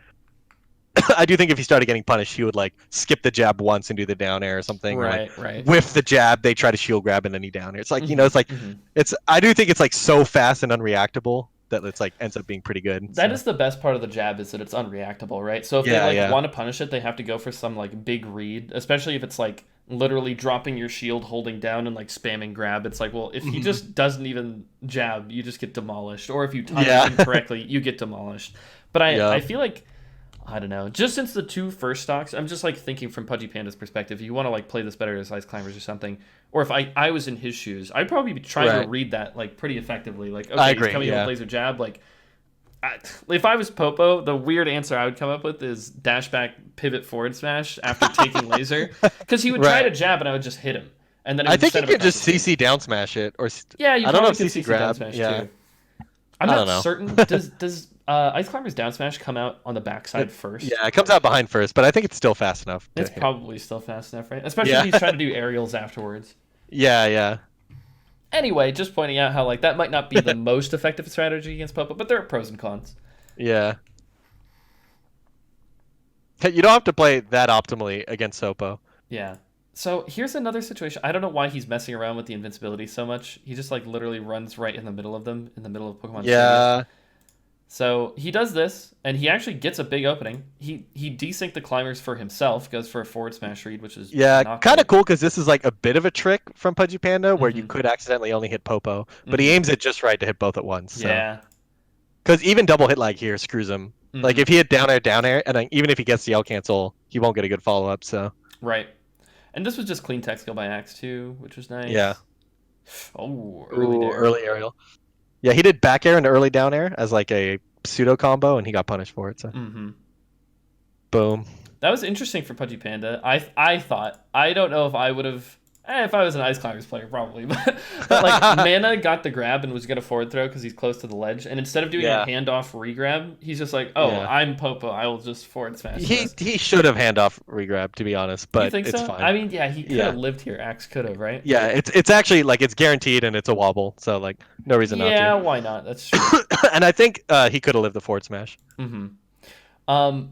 I do think if he started getting punished, he would like skip the jab once and do the down air or something, or like Right, right. whiff the jab, they try to shield grab and then he down air. It's like Hmm, it's like hmm. it's I do think it's like so fast and unreactable that it's like ends up being pretty good. That So is the best part of the jab is that it's unreactable, right? So if they yeah, like yeah. want to punish it, they have to go for some like big read, especially if it's like literally dropping your shield, holding down, and like spamming grab. It's like, well, if he Mhm. just doesn't even jab, you just get demolished, or if you time it Yeah. incorrectly, you get demolished. But I Yeah. feel like I don't know. Just since the two first stocks, I'm just like thinking from Pudgy Panda's perspective. You want to like play this better as Ice Climbers or something. Or if I was in his shoes, I'd probably be trying to Right. read that like pretty effectively. Like, I okay, he's agree. coming in with Yeah. laser jab. Like, if I was Popo, the weird answer I would come up with is dash back pivot forward smash after taking laser, because he would try Right. to jab and I would just hit him, and then it I would think set you him can across just the screen. CC down smash it, or Yeah, you I don't know probably if could CC CC down grab. smash Yeah, too. I'm I don't not know. certain. Does Ice Climbers down smash come out on the backside first? Yeah, it comes out behind first, but I think it's still fast enough to It's hit. probably still fast enough, right? Especially if Yeah, he's trying to do aerials afterwards. yeah, yeah, Anyway, just pointing out how like that might not be the most effective strategy against Popo, but there are pros and cons. yeah. You don't have to play that optimally against Sopo. Yeah. So here's another situation. I don't know why he's messing around with the invincibility so much. He just like literally runs right in the middle of them, in the middle of Pokemon Stadium. Yeah, So he does this, and he actually gets a big opening. He desynced the climbers for himself, goes for a forward smash read, which is yeah, not kind of great. cool because this is like a bit of a trick from Pudgy Panda where you Hmm, could accidentally only hit Popo, but he hmm. aims it just right to hit both at once. So Yeah. because even double hit lag here screws him. Like Hmm. if he hit down air, and then even if he gets the L cancel, he won't get a good follow up. So Right. And this was just clean tech skill by Axe too, which was yeah, nice. Oh, early ooh, there. early aerial. Yeah, he did back air and early down air as like a pseudo combo, and he got punished for it. So Hmm. boom. That was interesting for Pudgy Panda. I thought I don't know if I would have if I was an Ice Climbers player probably, but like Mana got the grab and was gonna forward throw because he's close to the ledge, and instead of doing a Yeah, handoff regrab, he's just like, oh, yeah. I'm Popo, I will just forward smash this. He should have handoff regrab to be honest, You but think it's so? fine. I mean, yeah, he could Yeah, have lived here. Axe could have, right? yeah. It's actually like it's guaranteed and it's a wobble, so like no reason not to. Yeah, why not? That's true. And I think he could have lived the forward smash. Hmm.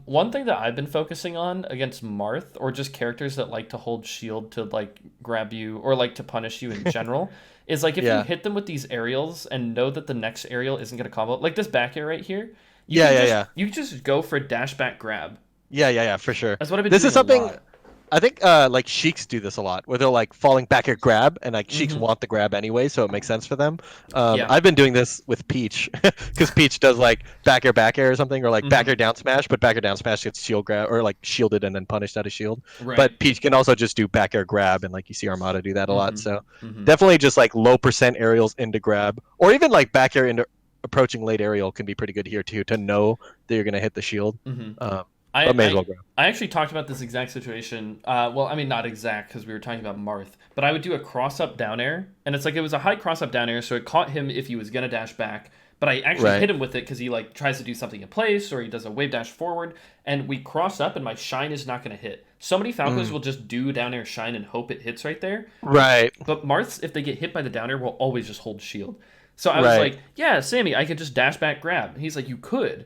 One thing that I've been focusing on against Marth, or just characters that like to hold shield to like grab you or like to punish you in general, is like if you Yeah, hit them with these aerials and know that the next aerial isn't gonna combo, like this back air right here, yeah, yeah, yeah, you can just go for a dash back grab. yeah, for sure. That's what I've been This doing is a something lot. I think like Sheiks do this a lot, where they're like falling back at grab, and like Sheiks Hmm. want the grab anyway, so it makes sense for them. Yeah. I've been doing this with Peach, because Peach does like back air or something, or like back Hmm. air down smash, but back air down smash gets shield grab or like shielded and then punished out of shield. Right. But Peach can also just do back air grab, and like you see Armada do that a lot. Hmm. So Hmm. definitely just like low percent aerials into grab, or even like back air into approaching late aerial can be pretty good here too, to know that you're gonna hit the shield. Hmm. Um, I, but may as I well grab. I actually talked about this exact situation. Well, I mean not exact because we were talking about Marth, but I would do a cross up down air, and it's like it was a high cross up down air, so it caught him if he was gonna dash back. But I actually Right. hit him with it because he like tries to do something in place or he does a wave dash forward, and we cross up, and my shine is not gonna hit. So many Falcos Mm. will just do down air shine and hope it hits right there. Right. But Marths, if they get hit by the down air, will always just hold shield. So I was Right. like, yeah, Sammy, I could just dash back grab. And he's like, you could,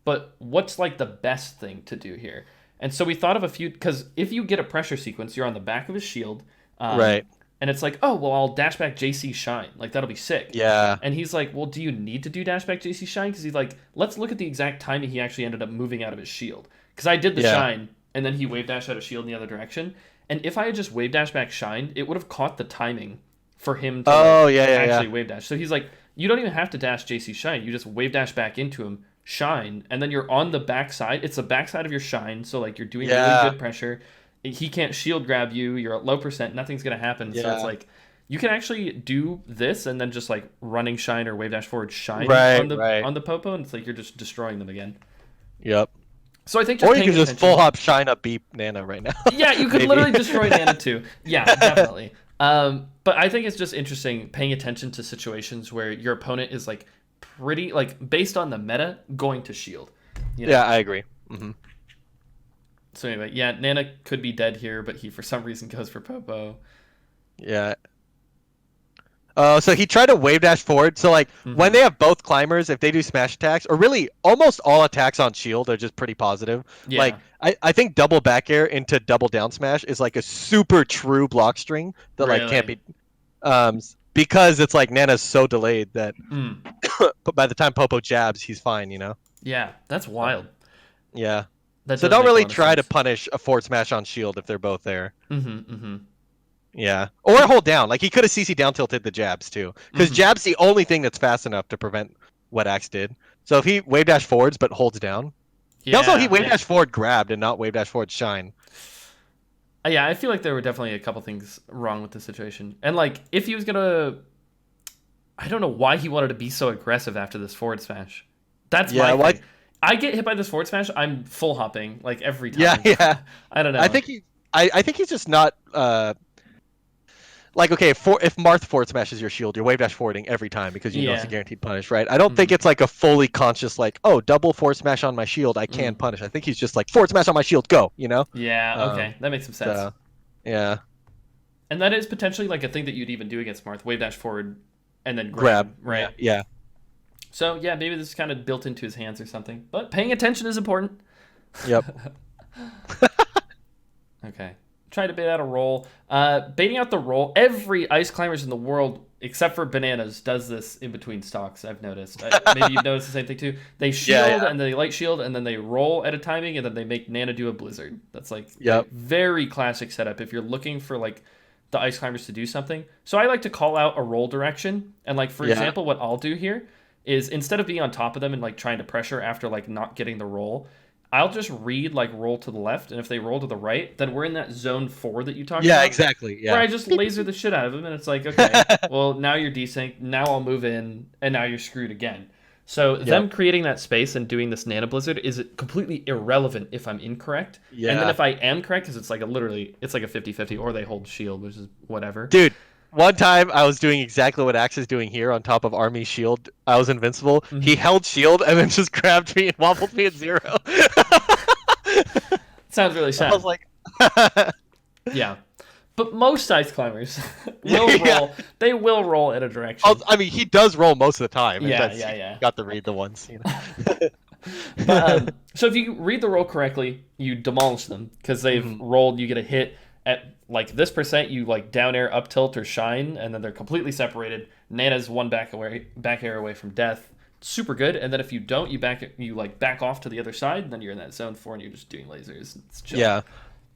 but what's like the best thing to do here? And so we thought of a few, because if you get a pressure sequence, you're on the back of his shield. Um, Right. and it's like, oh, well, I'll dash back JC Shine. Like, that'll be sick. Yeah. And he's like, well, do you need to do dash back JC Shine? Because he's like, let's look at the exact timing he actually ended up moving out of his shield. Because I did the Yeah. Shine, and then he wave dashed out of shield in the other direction. And if I had just wave dash back Shine, it would have caught the timing for him to Oh, like yeah, yeah, actually yeah. wave dash. So he's like, you don't even have to dash JC Shine. You just wave dash back into him, Shine, and then you're on the backside. It's the backside of your Shine, so like you're doing really Yeah. good pressure. he can't shield grab you. You're at low percent. Nothing's gonna happen. So it's Yeah. like you can actually do this and then just like running shine or wave dash forward shine Right, on the right. Popo, and it's like you're just destroying them again. Yep. So I think just Or you paying could just full attention. hop shine up beep Nana right now. Yeah, you could Maybe. literally destroy Nana too. Yeah, definitely. But I think it's just interesting paying attention to situations where your opponent is like pretty like based on the meta going to shield. You know? Yeah, I agree. Hmm. So anyway, yeah, Nana could be dead here, but he for some reason goes for Popo. Yeah. So he tried to wave dash forward. So like when Hmm. they have both climbers, if they do smash attacks, or really almost all attacks on shield are just pretty positive. Yeah, Like I think double back air into double down smash is like a super true block string that like can't really. be because it's like Nana's so delayed that Mm. by the time Popo jabs, he's fine, you know? Yeah, that's wild. Yeah. That So does don't make a really lot of try to sense. punish a forward smash on shield if they're both there. Mm-hmm. Mm-hmm. Yeah. Or hold down. Like he could have CC down tilted the jabs too. Because Mm-hmm. jab's the only thing that's fast enough to prevent what Axe did. So if he wave dash forwards but holds down. He Yeah. wave dash forward grabbed and not wave dash forward shine. Yeah, I feel like there were definitely a couple things wrong with the situation. And like if he was gonna I don't know why he wanted to be so aggressive after this forward smash. That's Yeah, my what thing. I get hit by this forward smash, I'm full hopping like every yeah, time. yeah. I don't I know. think I think he's just not like okay, if Marth forward smashes your shield, you're wave dash forwarding every time because you know it's a Yeah. guaranteed punish, right? I don't think Mhm. it's like a fully conscious like, oh, double forward smash on my shield, I can Mm. punish. I think he's just like forward smash on my shield, go, you know? Yeah, Um okay. That makes some sense. so yeah. And that is potentially like a thing that you'd even do against Marth. Wave dash forward and then Grab. right? Yeah. So yeah, maybe this is kind of built into his hands or something. But paying attention is important. Yep. Okay. Try to bait out a roll. Baiting out the roll. Every ice climbers in the world, except for bananas, does this in between stocks. I've noticed. Maybe you've noticed the same thing too. They shield Yeah. and they light shield, and then they roll at a timing, and then they make Nana do a blizzard. That's like a Yep. very classic setup if you're looking for like the ice climbers to do something. So I like to call out a roll direction, and like for Yeah. example, what I'll do here is instead of being on top of them and like trying to pressure after like not getting the roll, I'll just read like roll to the left, and if they roll to the right, then we're in that zone 4 that you talked Yeah, about. exactly. Where Yeah. I just laser the shit out of them, and it's like, okay, well now you're desync, now I'll move in, and now you're screwed again. So them Yep. creating that space and doing this Nana Blizzard is completely irrelevant if I'm incorrect. And then Yeah. if I am correct, because it's like it's like a 50-50, or they hold shield, which is whatever. Dude, one time I was doing exactly what Axe is doing here on top of Army shield. I was invincible. Mhm. He held shield and then just grabbed me and wobbled me at 0. Sounds really I sad. was like Yeah. But most ice climbers will Yeah. roll. They will roll in a direction. I mean, he does roll most of the time. Yeah, That's- yeah, yeah. You got to read the ones. You know? But, so if you read the roll correctly, you demolish them because they've Mhm. rolled. You get a hit at like this percent. You like down air, up tilt, or shine, and then they're completely separated. Nana's one back air away from death. Super good. And then if you don't, you back off to the other side, and then you're in that zone 4, and you're just doing lasers. It's chill. Yeah.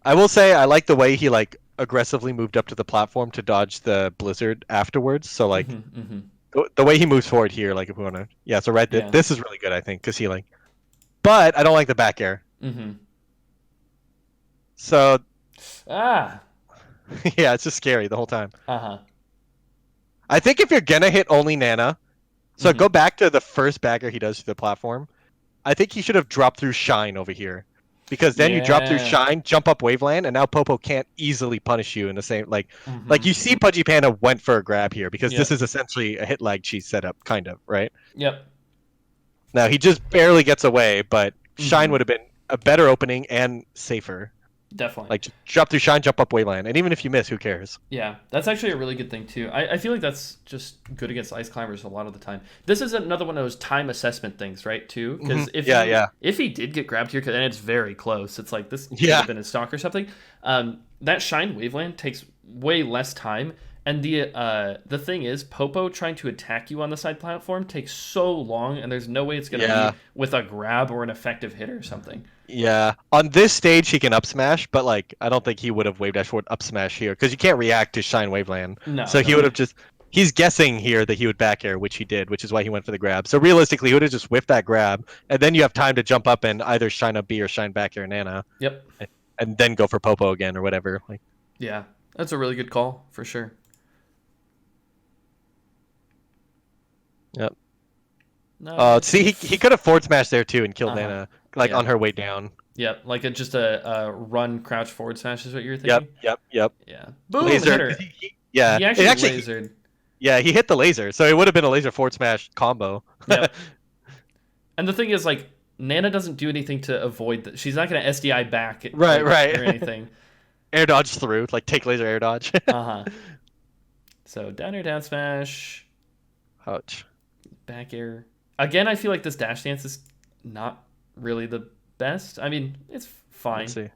I will say I like the way he like aggressively moved up to the platform to dodge the blizzard afterwards. So like Mm-hmm. the way he moves forward here, like if we want to, yeah. So right, Yeah. this is really good, I think, because he like, but I don't like the back air. Mm-hmm. So Ah. yeah, it's just scary the whole time. Uh-huh. I think if you're gonna hit only Nana, so Mhm. go back to the first bagger he does to the platform. I think he should have dropped through Shine over here, because then you drop through Yeah. Shine, jump up Waveland, and now Popo can't easily punish you in the same like Mhm. you see Pudgy Panda went for a grab here because Yep. this is essentially a hit lag cheese setup, kind of, right? Yep. Now he just barely gets away, but Shine Mhm. would have been a better opening and safer. Definitely. Like just drop through Shine, jump up Waveland, and even if you miss, who cares? Yeah, that's actually a really good thing too. I feel like that's just good against ice climbers a lot of the time. This is another one of those time assessment things, right? Too, because Mhm. Yeah. if he did get grabbed here, and it's very close, it's like this could Yeah. have been a stock or something. That shine waveland takes way less time, and the thing is, Popo trying to attack you on the side platform takes so long, and there's no way it's gonna Yeah. be with a grab or an effective hit or something. Yeah, on this stage he can up smash, but like I don't think he would have wave dash forward up smash here because you can't react to Shine Waveland. No, So he no. would have just. He's guessing here that he would back air, which he did, which is why he went for the grab. So realistically, he would have just whiffed that grab, and then you have time to jump up and either shine up B or shine back air Nana. Yep. and then go for Popo again or whatever. Like, Yeah, that's a really good call for sure. yep. Nice. See, he could have forward smashed there too and killed Uh-huh. Nana like Yeah. on her way down. Yep, like just a run crouch forward smash is what you're Yep, thinking? yep. Yeah. Boom, hit Laser. her. Yeah, He it actually actually, lasered. yeah, he hit the laser, so it would have been a laser forward smash combo. Yep. And the thing is, like, Nana doesn't do anything to avoid that. She's not going to SDI back Right, right. or anything. Air dodge through, like take laser air dodge. Uh-huh. So down air, down smash, Ouch. back air. Again, I feel like this dash dance is not really the best. I mean, it's fine. Let's see.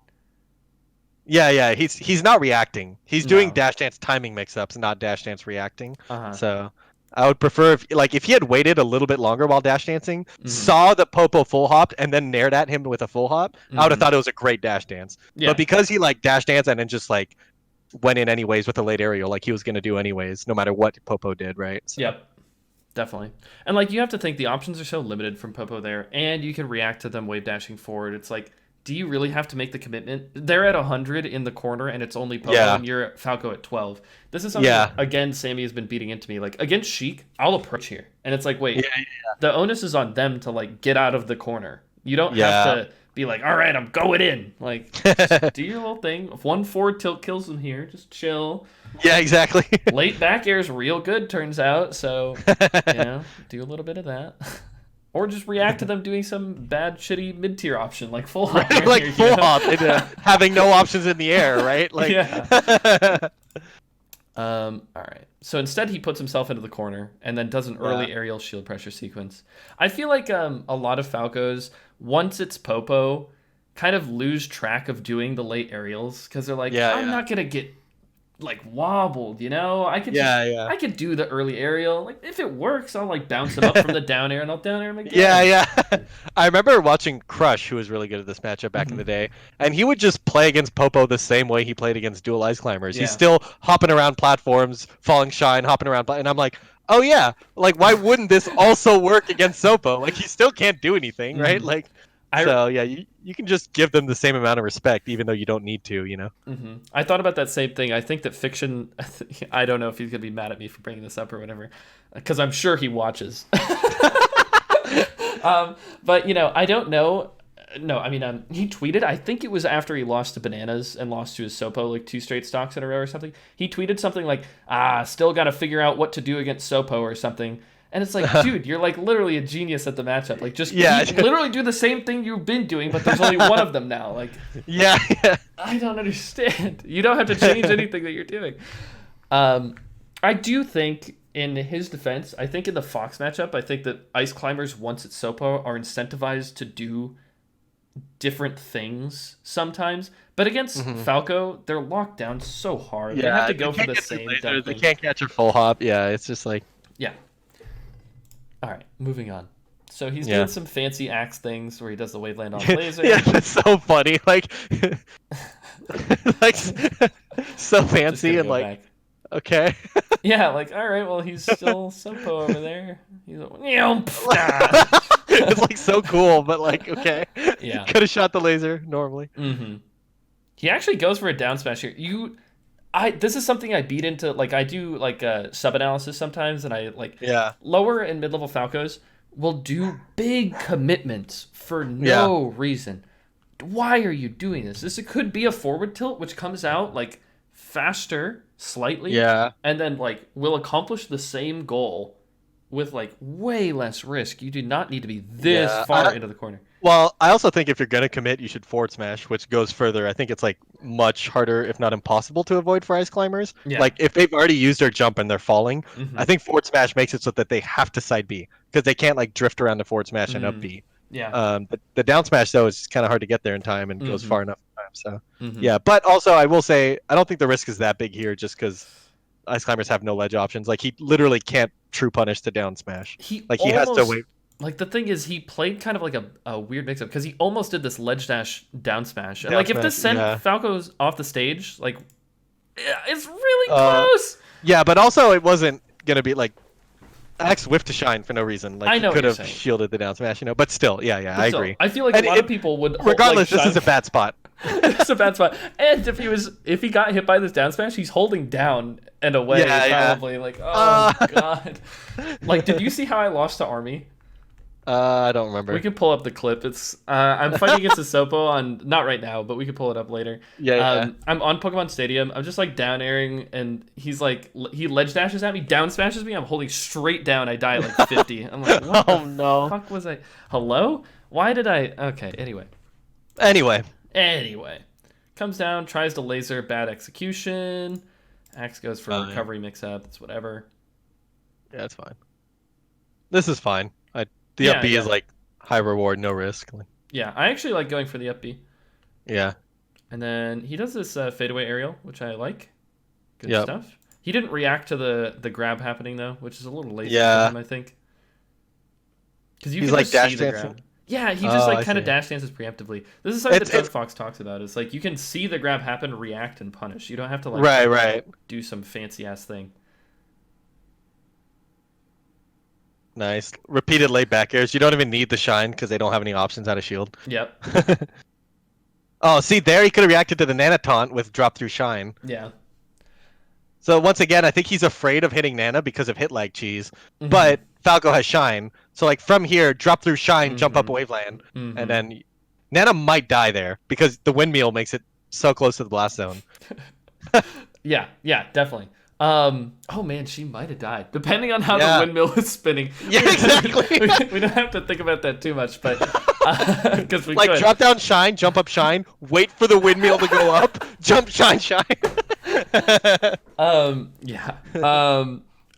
Yeah, he's not reacting. He's doing No. dash dance timing mix-ups, not dash dance reacting. Uh-huh. So I would prefer if he had waited a little bit longer while dash dancing, saw the Popo full hopped, and then nared at him with a full hop, I would have thought it was a great dash dance. Yeah. But because he like dash danced and then just like went in anyways with a late aerial, like he was gonna do anyways, no matter what Popo did, right? So. Yep. Definitely. And like you have to think the options are so limited from Popo there, and you can react to them wave dashing forward. It's like, do you really have to make the commitment? They're at 100 in the corner, and it's only Popo, and you're at Falco at 12. This is something that, again, Sammy has been beating into me. Like, against Sheik, I'll approach here. And it's like, wait, the onus is on them to, like, get out of the corner. You don't have to be like, all right, I'm going in. Like, just do your little thing. If one forward tilt kills them here, just chill. Yeah, exactly. Late back air is real good, turns out. So, do a little bit of that. Or just react to them doing some bad, shitty mid-tier option, like full hop. Like full hop, having no options in the air, right? Like, yeah. All right. So instead, he puts himself into the corner and then does an early aerial shield pressure sequence. I feel like a lot of Falcos, once it's Popo, kind of lose track of doing the late aerials because they're like, I'm not gonna get like wobbled, I could I could do the early aerial. Like if it works, I'll like bounce him up from the down air and I'll down air him again. Yeah. I remember watching Crush, who was really good at this matchup back in the day, and he would just play against Popo the same way he played against Dual Ice Climbers. He's still hopping around platforms, falling shine, hopping around, and I'm like, oh yeah, like why wouldn't this also work against Sopo? Like he still can't do anything, right? Like. So yeah, you can just give them the same amount of respect, even though you don't need to, I thought about that same thing. I think that Fiction, I don't know if he's gonna be mad at me for bringing this up or whatever, because I'm sure he watches. But I don't know. No, I mean, he tweeted. I think it was after he lost to Bananas and lost to his Sopo like 2 straight stocks in a row or something. He tweeted something like, still got to figure out what to do against Sopo or something. And it's like, dude, you're like literally a genius at the matchup. Like, just literally do the same thing you've been doing, but there's only one of them now. Like, I don't understand. You don't have to change anything that you're doing. I do think, in his defense, I think in the Fox matchup, I think that Ice Climbers, once it's Sopo, are incentivized to do different things sometimes. But against Falco, they're locked down so hard. They have to go for the same thing. They can't catch a full hop. Yeah, it's just like... Yeah. All right, moving on. So he's doing some fancy axe things where he does the waveland on laser. Yeah, it's so funny. Like, like so fancy and like, back. Okay. Yeah, like, all right, well, he's still Sopo over there. He's like, it's like so cool, but like, okay. Yeah. Could have shot the laser normally. He actually goes for a down smash here. This is something I beat into, like I do like sub analysis sometimes, and I like lower and mid level Falcos will do big commitments for no reason. Why are you doing this? This could be a forward tilt, which comes out like faster slightly, and then like will accomplish the same goal with like way less risk. You do not need to be this far into the corner. Well, I also think if you're going to commit, you should forward smash, which goes further. I think it's like much harder, if not impossible, to avoid for Ice Climbers. Yeah. Like if they've already used their jump and they're falling, I think forward smash makes it so that they have to side B because they can't like drift around the forward smash and up B. Yeah. The down smash though is kind of hard to get there in time and goes far enough in time. So yeah, but also I will say I don't think the risk is that big here just because Ice Climbers have no ledge options. Like he literally can't true punish the down smash. He has to wait. Like, the thing is, he played kind of like a weird mix-up, because he almost did this ledge dash down smash. And, like, if this sent Falco's off the stage, like, it's really close! Yeah, but also it wasn't going to be, like, X whiffed to shine for no reason. Like, I know he could have shielded the down smash, but still, I agree. I feel like a lot of people would... Regardless, this is a bad spot. It's a bad spot. And if he got hit by this down smash, he's holding down and away. Yeah, Probably like, oh god. Like, did you see how I lost to Army? I don't remember. We can pull up the clip. It's I'm fighting against Asopo on, not right now, but we can pull it up later. Yeah. I'm on Pokemon Stadium. I'm just like down airing, and he's like, he ledge dashes at me, down smashes me. I'm holding straight down. I die at like 50. I'm like, what the fuck was I? Hello? Why did I? Okay. Anyway, comes down, tries to laser, bad execution. Axe goes for recovery mix-up. It's whatever. Yeah, it's fine. This is fine. The up B is like high reward, no risk. Yeah, I actually like going for the up B. Yeah. And then he does this fadeaway aerial, which I like. Good stuff. He didn't react to the grab happening though, which is a little lazy for him, I think. Because you can like dash see the grab. Yeah, he just like kind of dash dances preemptively. This is something that Doug Fox talks about. It's like you can see the grab happen, react, and punish. You don't have to like do some fancy ass thing. Nice. Repeated late back airs. You don't even need the shine because they don't have any options out of shield. Yep. Oh, see, there he could have reacted to the Nana taunt with drop through shine. Yeah. So once again, I think he's afraid of hitting Nana because of hit lag cheese. But Falco has shine. So like from here, drop through shine, jump up waveland. And then Nana might die there because the windmill makes it so close to the blast zone. Yeah, definitely. Oh man, she might have died depending on how the windmill is spinning. Yeah, exactly. We don't have to think about that too much, but because we like could. Drop down shine, jump up shine, wait for the windmill to go up, jump shine.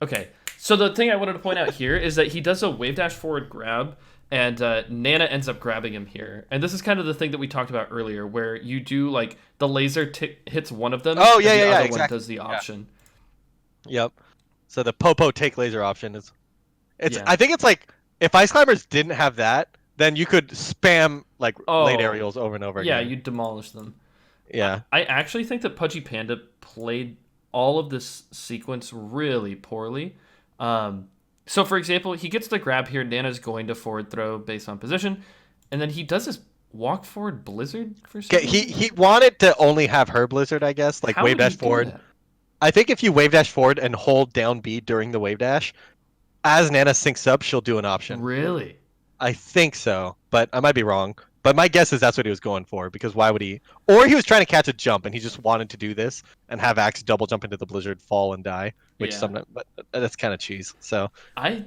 Okay. So the thing I wanted to point out here is that he does a wave dash forward grab, and Nana ends up grabbing him here. And this is kind of the thing that we talked about earlier, where you do like the laser hits one of them. Oh and the other exactly. one does the option. Yep. So the Popo take laser option is, I think it's like if Ice Climbers didn't have that, then you could spam like late aerials over and over again. Yeah, you demolish them. Yeah. I actually think that Pudgy Panda played all of this sequence really poorly. So for example, he gets the grab here. Nana's going to forward throw based on position, and then he does this walk forward blizzard for some reason. He wanted to only have her blizzard, I guess, like wave dash forward. I think if you wave dash forward and hold down B during the wave dash, as Nana syncs up, she'll do an option. Really? I think so, but I might be wrong. But my guess is that's what he was going for, because why would he? Or he was trying to catch a jump and he just wanted to do this and have Axe double jump into the blizzard, fall and die, which sometimes, but that's kind of cheese. So I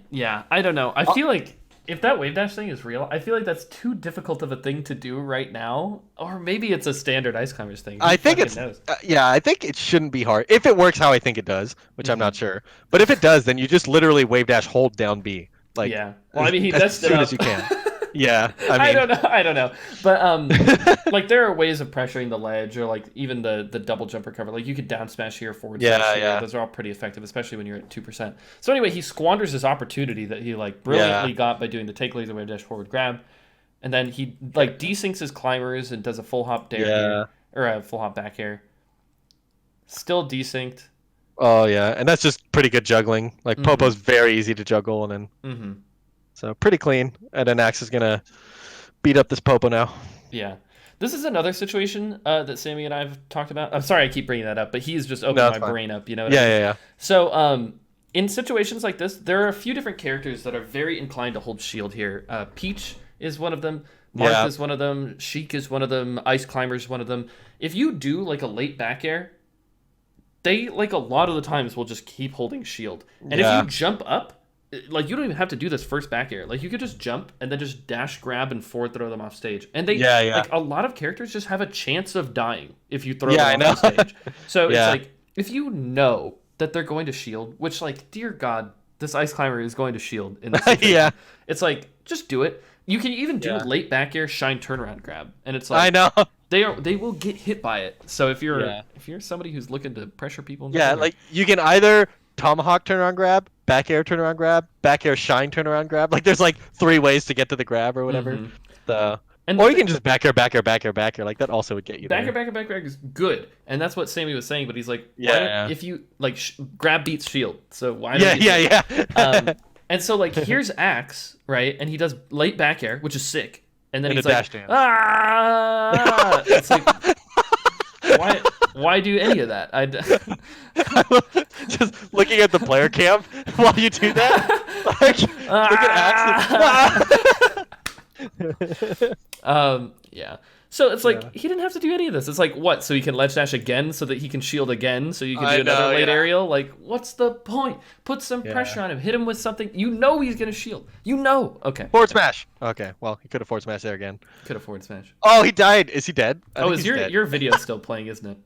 don't know. I feel like if that wave dash thing is real, I feel like that's too difficult of a thing to do right now. Or maybe it's a standard Ice Climbers thing. I think it's I think it shouldn't be hard if it works how I think it does, which I'm not sure. But if it does, then you just literally wave dash hold down B. Like well, I mean, he as soon as you can. Yeah, I mean, I don't know, but like there are ways of pressuring the ledge, or like even the double jump recover. Like you could down smash here, forward smash here. Those are all pretty effective, especially when you're at 2%. So anyway, he squanders this opportunity that he like brilliantly got by doing the take laser wave dash forward grab, and then he like desyncs his climbers and does a full hop dare or a full hop back air. Still desynced. Oh yeah, and that's just pretty good juggling. Like Popo's very easy to juggle, and then. So pretty clean, and then Axe is gonna beat up this Popo now. Yeah, this is another situation that Sammy and I have talked about. I'm sorry I keep bringing that up, but he's just opened my brain up. You know? Yeah. So in situations like this, there are a few different characters that are very inclined to hold shield here. Peach is one of them. Marth is one of them. Sheik is one of them. Ice Climber is one of them. If you do like a late back air, they like a lot of the times will just keep holding shield, and if you jump up. Like, you don't even have to do this first back air. Like, you could just jump and then just dash, grab, and forward throw them off stage. And they, like, a lot of characters just have a chance of dying if you throw them off the stage. So it's like, if you know that they're going to shield, which, like, dear God, this Ice Climber is going to shield in this situation. It's like, just do it. You can even do late back air, shine turnaround grab. And it's like, I know. They will get hit by it. So if you're somebody who's looking to pressure people, like, you can either tomahawk turnaround grab, back air turnaround grab, back air shine turnaround grab. Like there's like 3 ways to get to the grab or whatever. Or you can just back air. Like that also would get you back there. Back air is good, and that's what Sammy was saying. But he's like, if you like grab beats shield, so why? And so like here's Axe, right? And he does late back air, which is sick. And then he's like, It's like, why do any of that? Just looking at the player cam while you do that. Like, look at Axe. Yeah. So it's like he didn't have to do any of this. It's like what? So he can ledge dash again, so that he can shield again, so you can do another late aerial. Like, what's the point? Put some pressure on him. Hit him with something. You know he's gonna shield. You know. Okay. Forward smash. Okay. Well, he could have forward smash there again. Could have forward smash. Oh, he died. Is he dead? Is your video still playing? Isn't it?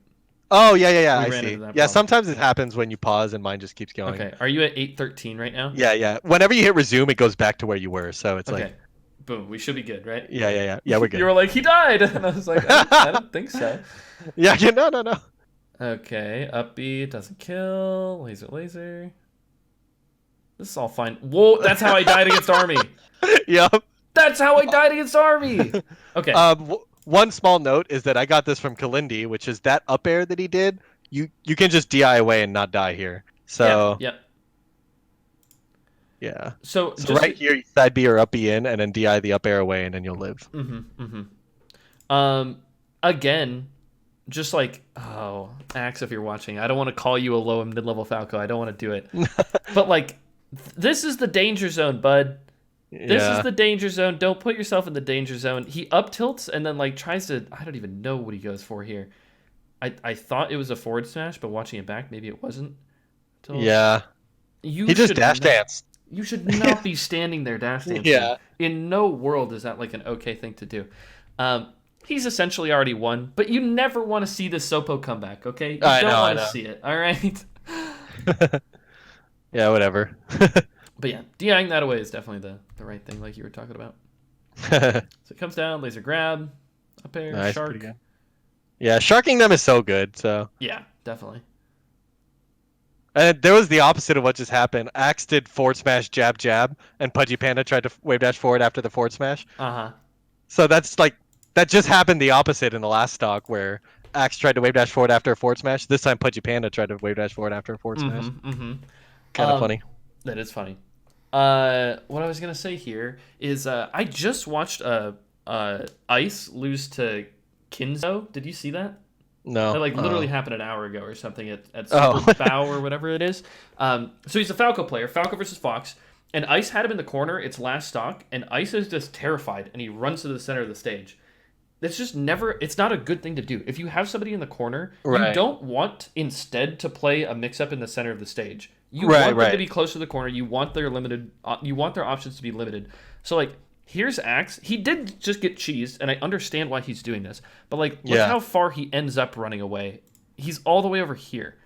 Oh yeah. I ran see. into that Yeah, problem. sometimes it happens when you pause and mine just keeps going. Okay. Are you at 8:13 right now? Yeah. Whenever you hit resume, it goes back to where you were. So it's like. Boom. We should be good, right? Yeah. Yeah, we're good. You were like, he died, and I was like, I don't think so. Yeah. No. Okay. Up B doesn't kill. Laser. This is all fine. Whoa, that's how I died against Army. Yep. That's how I died against Army. Okay. One small note is that I got this from Kalindi, which is that up air that he did. You can just DI away and not die here. So yeah. So right here, you side B or up B in, and then DI the up air away, and then you'll live. Again, just like, Axe, if you're watching, I don't want to call you a low and mid-level Falco. I don't want to do it. But like, this is the danger zone, bud. This is the danger zone. Don't put yourself in the danger zone. He up tilts and then like tries to. I don't even know what he goes for here. I thought it was a forward smash, but watching it back, maybe it wasn't. Yeah. He just dash danced. You should not be standing there dash dancing. Yeah. In no world is that like an okay thing to do. He's essentially already won, but you never want to see this Sopo comeback, okay? You don't want to see it, all right? Yeah, whatever. But yeah, DIing that away is definitely the right thing, like you were talking about. So it comes down, laser grab, up air, nice, shark. Yeah, sharking them is so good, so. Yeah, definitely. And there was the opposite of what just happened. Axe did forward smash, jab, and Pudgy Panda tried to wave dash forward after the forward smash. So that's like, that just happened the opposite in the last stock where Axe tried to wave dash forward after a forward smash. This time Pudgy Panda tried to wave dash forward after a forward smash. Kind of funny. That is funny. What I was gonna say here is I just watched Ice lose to Kinzo. Did you see that? No. That literally happened an hour ago or something at Super Bow or whatever it is. So he's a Falco player, Falco versus Fox, and Ice had him in the corner. It's last stock, and Ice is just terrified, and he runs to the center of the stage. It's just never. It's not a good thing to do. If you have somebody in the corner, you don't want instead to play a mix-up in the center of the stage. You want them to be close to the corner. You want their limited. You want their options to be limited. So like, here's Axe. He did just get cheesed, and I understand why he's doing this. But like, look how far he ends up running away. He's all the way over here.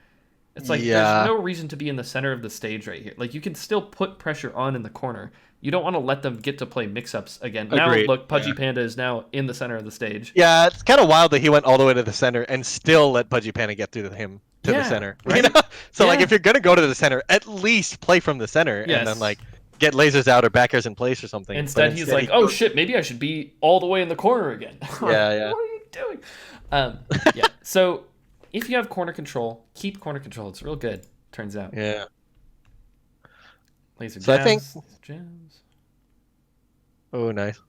It's like there's no reason to be in the center of the stage right here. Like you can still put pressure on in the corner. You don't want to let them get to play mix-ups again. Now look, Pudgy Panda is now in the center of the stage. Yeah, it's kind of wild that he went all the way to the center and still let Pudgy Panda get through him to the center. Right? You know? So like, if you're gonna go to the center, at least play from the center and then like get lasers out or back airs in place or something. Instead, he's like, oh shit, maybe I should be all the way in the corner again. Yeah. What are you doing? Yeah. So if you have corner control, keep corner control. It's real good. Turns out. Yeah. Laser so jabs, I think. Jabs. Oh, nice.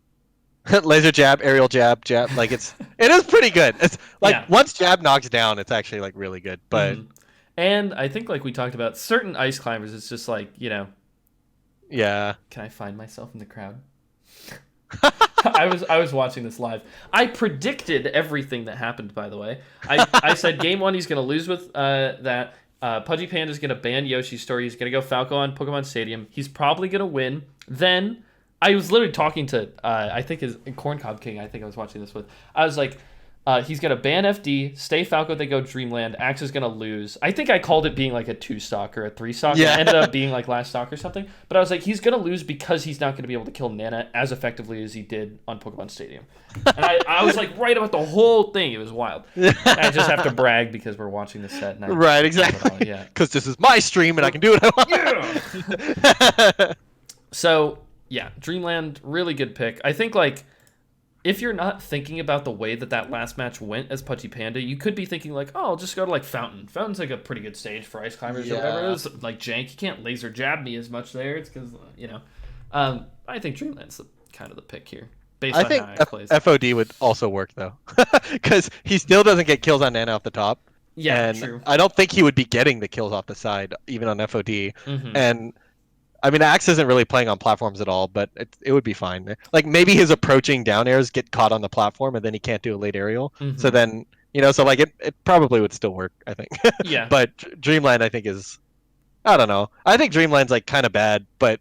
Laser jab, aerial jab. Like it is pretty good. It's like once jab knocks down, it's actually like really good. But and I think like we talked about certain ice climbers, it's just like, you know. Yeah. Can I find myself in the crowd? I was watching this live. I predicted everything that happened, by the way. I said game 1 he's going to lose with that. Pudgy Panda's going to ban Yoshi's story. He's going to go Falco on Pokemon Stadium. He's probably going to win. Then I was literally talking to, I think his Corncob King, I think I was watching this with. I was like, he's going to ban FD, stay Falco, they go Dreamland. Axe is going to lose. I think I called it being like a 2-stock or a 3-stock. Yeah. It ended up being like last stock or something. But I was like, he's going to lose because he's not going to be able to kill Nana as effectively as he did on Pokemon Stadium. And I was like right about the whole thing. It was wild. I just have to brag because we're watching the set. And right, exactly. Yeah. Because this is my stream and I can do what I want. Yeah. So, yeah, Dreamland, really good pick. I think like, if you're not thinking about the way that last match went as Pudgy Panda, you could be thinking like, oh, I'll just go to like Fountain. Fountain's like a pretty good stage for ice climbers or whatever it is. Like jank, you can't laser jab me as much there. It's because, you know. I think Dreamland's kind of the pick here. based I on how think Axe plays. FOD would also work though, because he still doesn't get kills on Nana off the top, Yeah, and true. I don't think he would be getting the kills off the side even on FOD. Mm-hmm. And I mean, Axe isn't really playing on platforms at all, but it would be fine. Like maybe his approaching down airs get caught on the platform, and then he can't do a late aerial. So Mm-hmm. then so like it probably would still work, I think. Yeah, But Dreamland, I think is I don't know. I think Dreamland's like kind of bad, but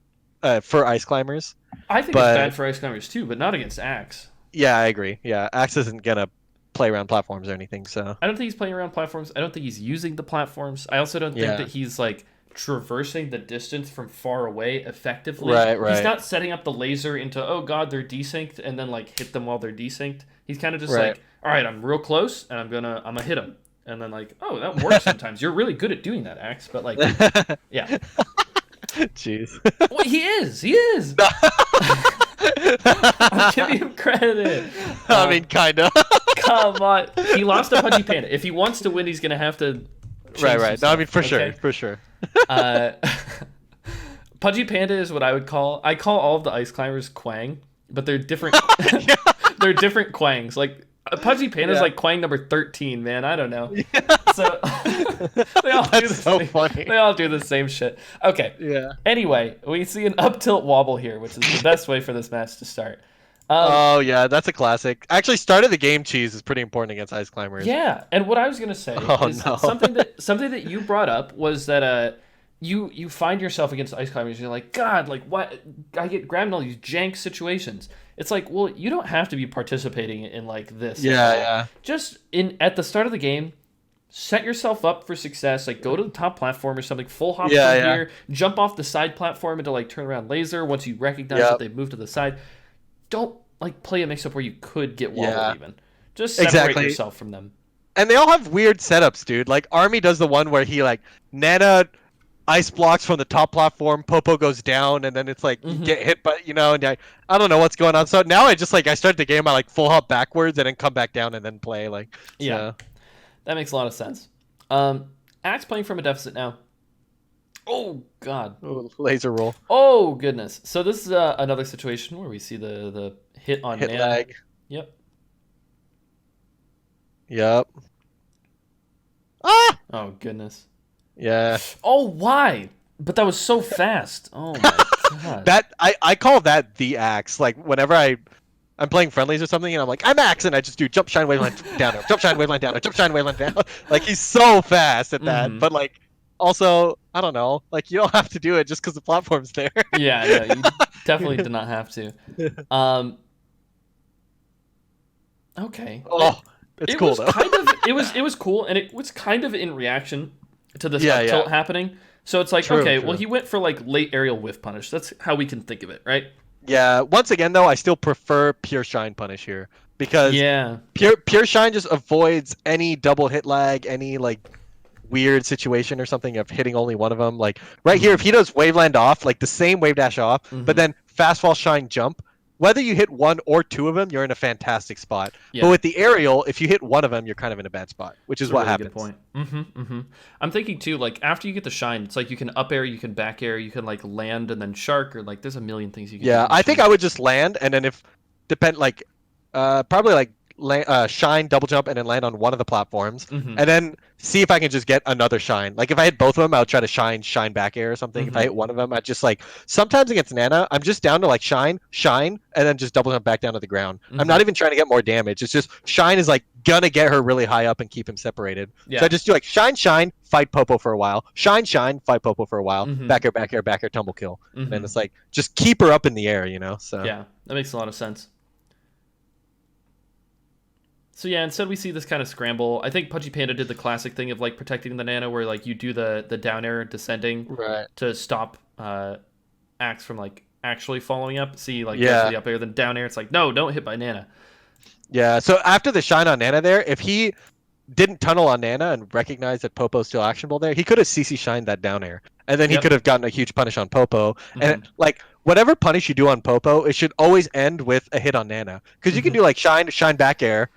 for ice climbers. I think it's But bad for ice climbers too, but not against Axe. yeah, I agree. Yeah, Axe isn't gonna play around platforms or anything. So I don't think he's playing around platforms. I don't think he's using the platforms. I also don't think yeah, that he's like traversing the distance from far away effectively. right, He's right, not setting up the laser into, oh god, they're desynced, and then like hit them while they're desynced. He's kind of just right. like, all right, I'm real close, and I'm gonna hit him, and then like, oh, that works sometimes. You're really good at doing that, Axe. But like, yeah, Jeez. well, he is. He is. I'm giving him credit. I mean, kinda. Come on, he lost to Pudgy Panda. If he wants to win, he's gonna have to. Right, right. No, I mean for sure, okay? for sure. Uh, Pudgy Panda is what I would call. I call all of the ice climbers Quang, but they're different. Yeah. They're different Quangs. Like Pudgy Panda is Yeah. like Quang number 13. Man, I don't know. So they all do That's the so same, funny. They all do the same shit. Okay. Yeah. Anyway, we see an up tilt wobble here, which is the best way for this match to start. Oh yeah, that's a classic. Actually, start of the game cheese is pretty important against ice climbers. Yeah, and what I was gonna say Oh, is no. something that you brought up was that you find yourself against ice climbers and you're like, God, like what, I get grabbed in all these jank situations. It's like, well, you don't have to be participating in like this. Yeah, yeah. Just at the start of the game, set yourself up for success. Like go to the top platform or something, full hop Yeah, from yeah. here, jump off the side platform into like turn around laser once you recognize Yep. that they've moved to the side. Don't like play a mix up where you could get wobbled Yeah. even. Just separate Exactly. yourself from them. And they all have weird setups, dude. Like Army does the one where he like Nana ice blocks from the top platform, Popo goes down, and then it's like you get hit by and I don't know what's going on. So now I start the game, I like full hop backwards and then come back down and then play like Yeah. That makes a lot of sense. Axe playing from a deficit now. Oh god. laser roll. Oh goodness. So this is another situation where we see the hit on Hit Nana. lag. Yep. Yep. Ah! Oh goodness. Yeah. Oh why? But that was so fast. Oh my god. That I call that the axe. Like whenever I'm playing friendlies or something and I'm like, I'm axe, and I just do jump shine waveland down, jump shine waveland down, jump shine waveland down. Like he's so fast at that. But like also, I don't know, like you don't have to do it just because the platform's there. Yeah, no, you definitely did not have to. Okay. Oh, it's cool was though. it was cool, and it was kind of in reaction to this Yeah, up yeah. tilt happening. So it's like, True, okay, true. well he went for like late aerial whiff punish. That's how we can think of it, right? Yeah. Once again though, I still prefer pure shine punish here because Yeah. pure shine just avoids any double hit lag, any like weird situation or something of hitting only one of them. Like right here, if he does waveland off, like the same wave dash off, but then fast fall shine jump, whether you hit one or two of them, you're in a fantastic spot. Yeah. But with the aerial, if you hit one of them, you're kind of in a bad spot, which is That's a what really happens. Good point. I'm thinking too, like after you get the shine, it's like you can up air, you can back air, you can like land and then shark, or like there's a million things you can do. Yeah, with I think shine. I would just land, and then if probably like shine, double jump, and then land on one of the platforms, and then see if I can just get another shine. Like if I hit both of them, I would try to shine back air or something. If I hit one of them, I just like sometimes against Nana, I'm just down to like shine, and then just double jump back down to the ground. I'm not even trying to get more damage. It's just shine is like gonna get her really high up and keep him separated. Yeah. So I just do like shine, fight Popo for a while, shine, fight Popo for a while, back air, tumble kill, and it's like just keep her up in the air, So Yeah, that makes a lot of sense. So yeah, instead we see this kind of scramble. I think Pudgy Panda did the classic thing of like protecting the Nana, where like you do the down air descending right. to stop Axe from like actually following up. See, like Yeah. goes to the up air, then down air. It's like no, don't hit by Nana. Yeah, so after the shine on Nana there, if he didn't tunnel on Nana and recognize that Popo's still actionable there, he could have CC shined that down air. And then he Yep. could have gotten a huge punish on Popo. And like whatever punish you do on Popo, it should always end with a hit on Nana. Because you can do like shine back air.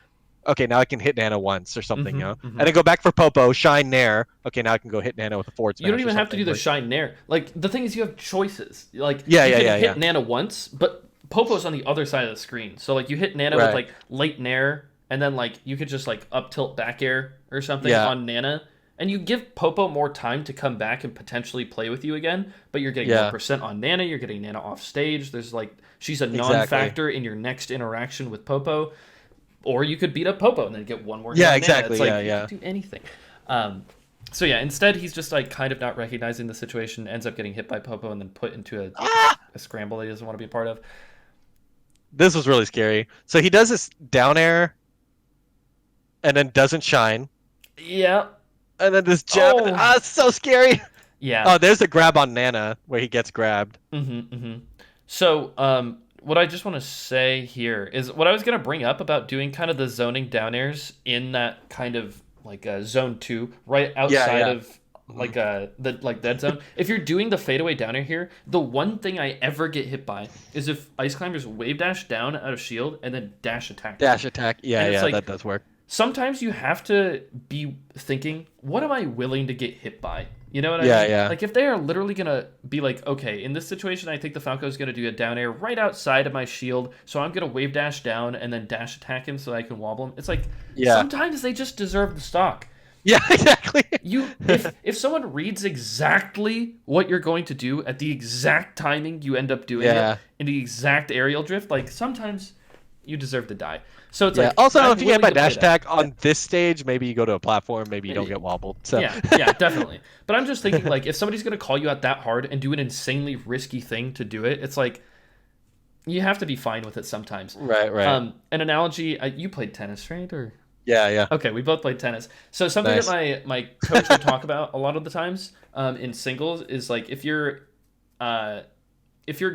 Okay, now I can hit Nana once or something, And then go back for Popo, shine Nair. Okay, now I can go hit Nana with a forward smash. You don't even or have to do the something. shine Nair. Like the thing is, you have choices. Like Yeah, you yeah, can yeah, hit yeah. Nana once, but Popo's on the other side of the screen. So like you hit Nana with Right. like late nair, and then like you could just like up tilt back air or something Yeah. on Nana, and you give Popo more time to come back and potentially play with you again. But you're getting more Yeah. percent on Nana. You're getting Nana off stage. There's like she's a Exactly. non-factor in your next interaction with Popo. Or you could beat up Popo and then get one more hit Yeah, on Nana. exactly. It's like Yeah, you yeah. can do anything. So yeah, instead he's just like kind of not recognizing the situation, ends up getting hit by Popo and then put into a scramble that he doesn't want to be a part of. This was really scary. So he does this down air and then doesn't shine. Yeah. And then this jab. Oh. It's so scary. Yeah. Oh, there's a grab on Nana where he gets grabbed. So, what I just want to say here is what I was going to bring up about doing kind of the zoning down airs in that kind of like zone 2, right outside yeah. of like the like dead zone. If you're doing the fadeaway down air here, the one thing I ever get hit by is if Ice Climbers wave dash down out of shield and then dash attack. Dash attack. Yeah, And it's yeah, like- that does work. Sometimes you have to be thinking, what am I willing to get hit by? You know what I Yeah, mean? yeah. Like if they are literally gonna be like, okay, in this situation, I think the Falco is gonna do a down air right outside of my shield, so I'm gonna wave dash down and then dash attack him so I can wobble him. It's like Yeah. sometimes they just deserve the stock. Yeah, exactly. If someone reads exactly what you're going to do at the exact timing you end up doing Yeah. it in the exact aerial drift, like sometimes you deserve to die. So it's Yeah. like Also, I'm if you get willing my to play dash that. attack on this stage, maybe you go to a platform, maybe you don't get wobbled. So Yeah, definitely. But I'm just thinking, like, if somebody's going to call you out that hard and do an insanely risky thing to do it, it's like, you have to be fine with it sometimes. Right. An analogy, you played tennis, right? Or Yeah. okay, we both played tennis. So something Nice. that my coach would talk about a lot of the times in singles is, like, if you're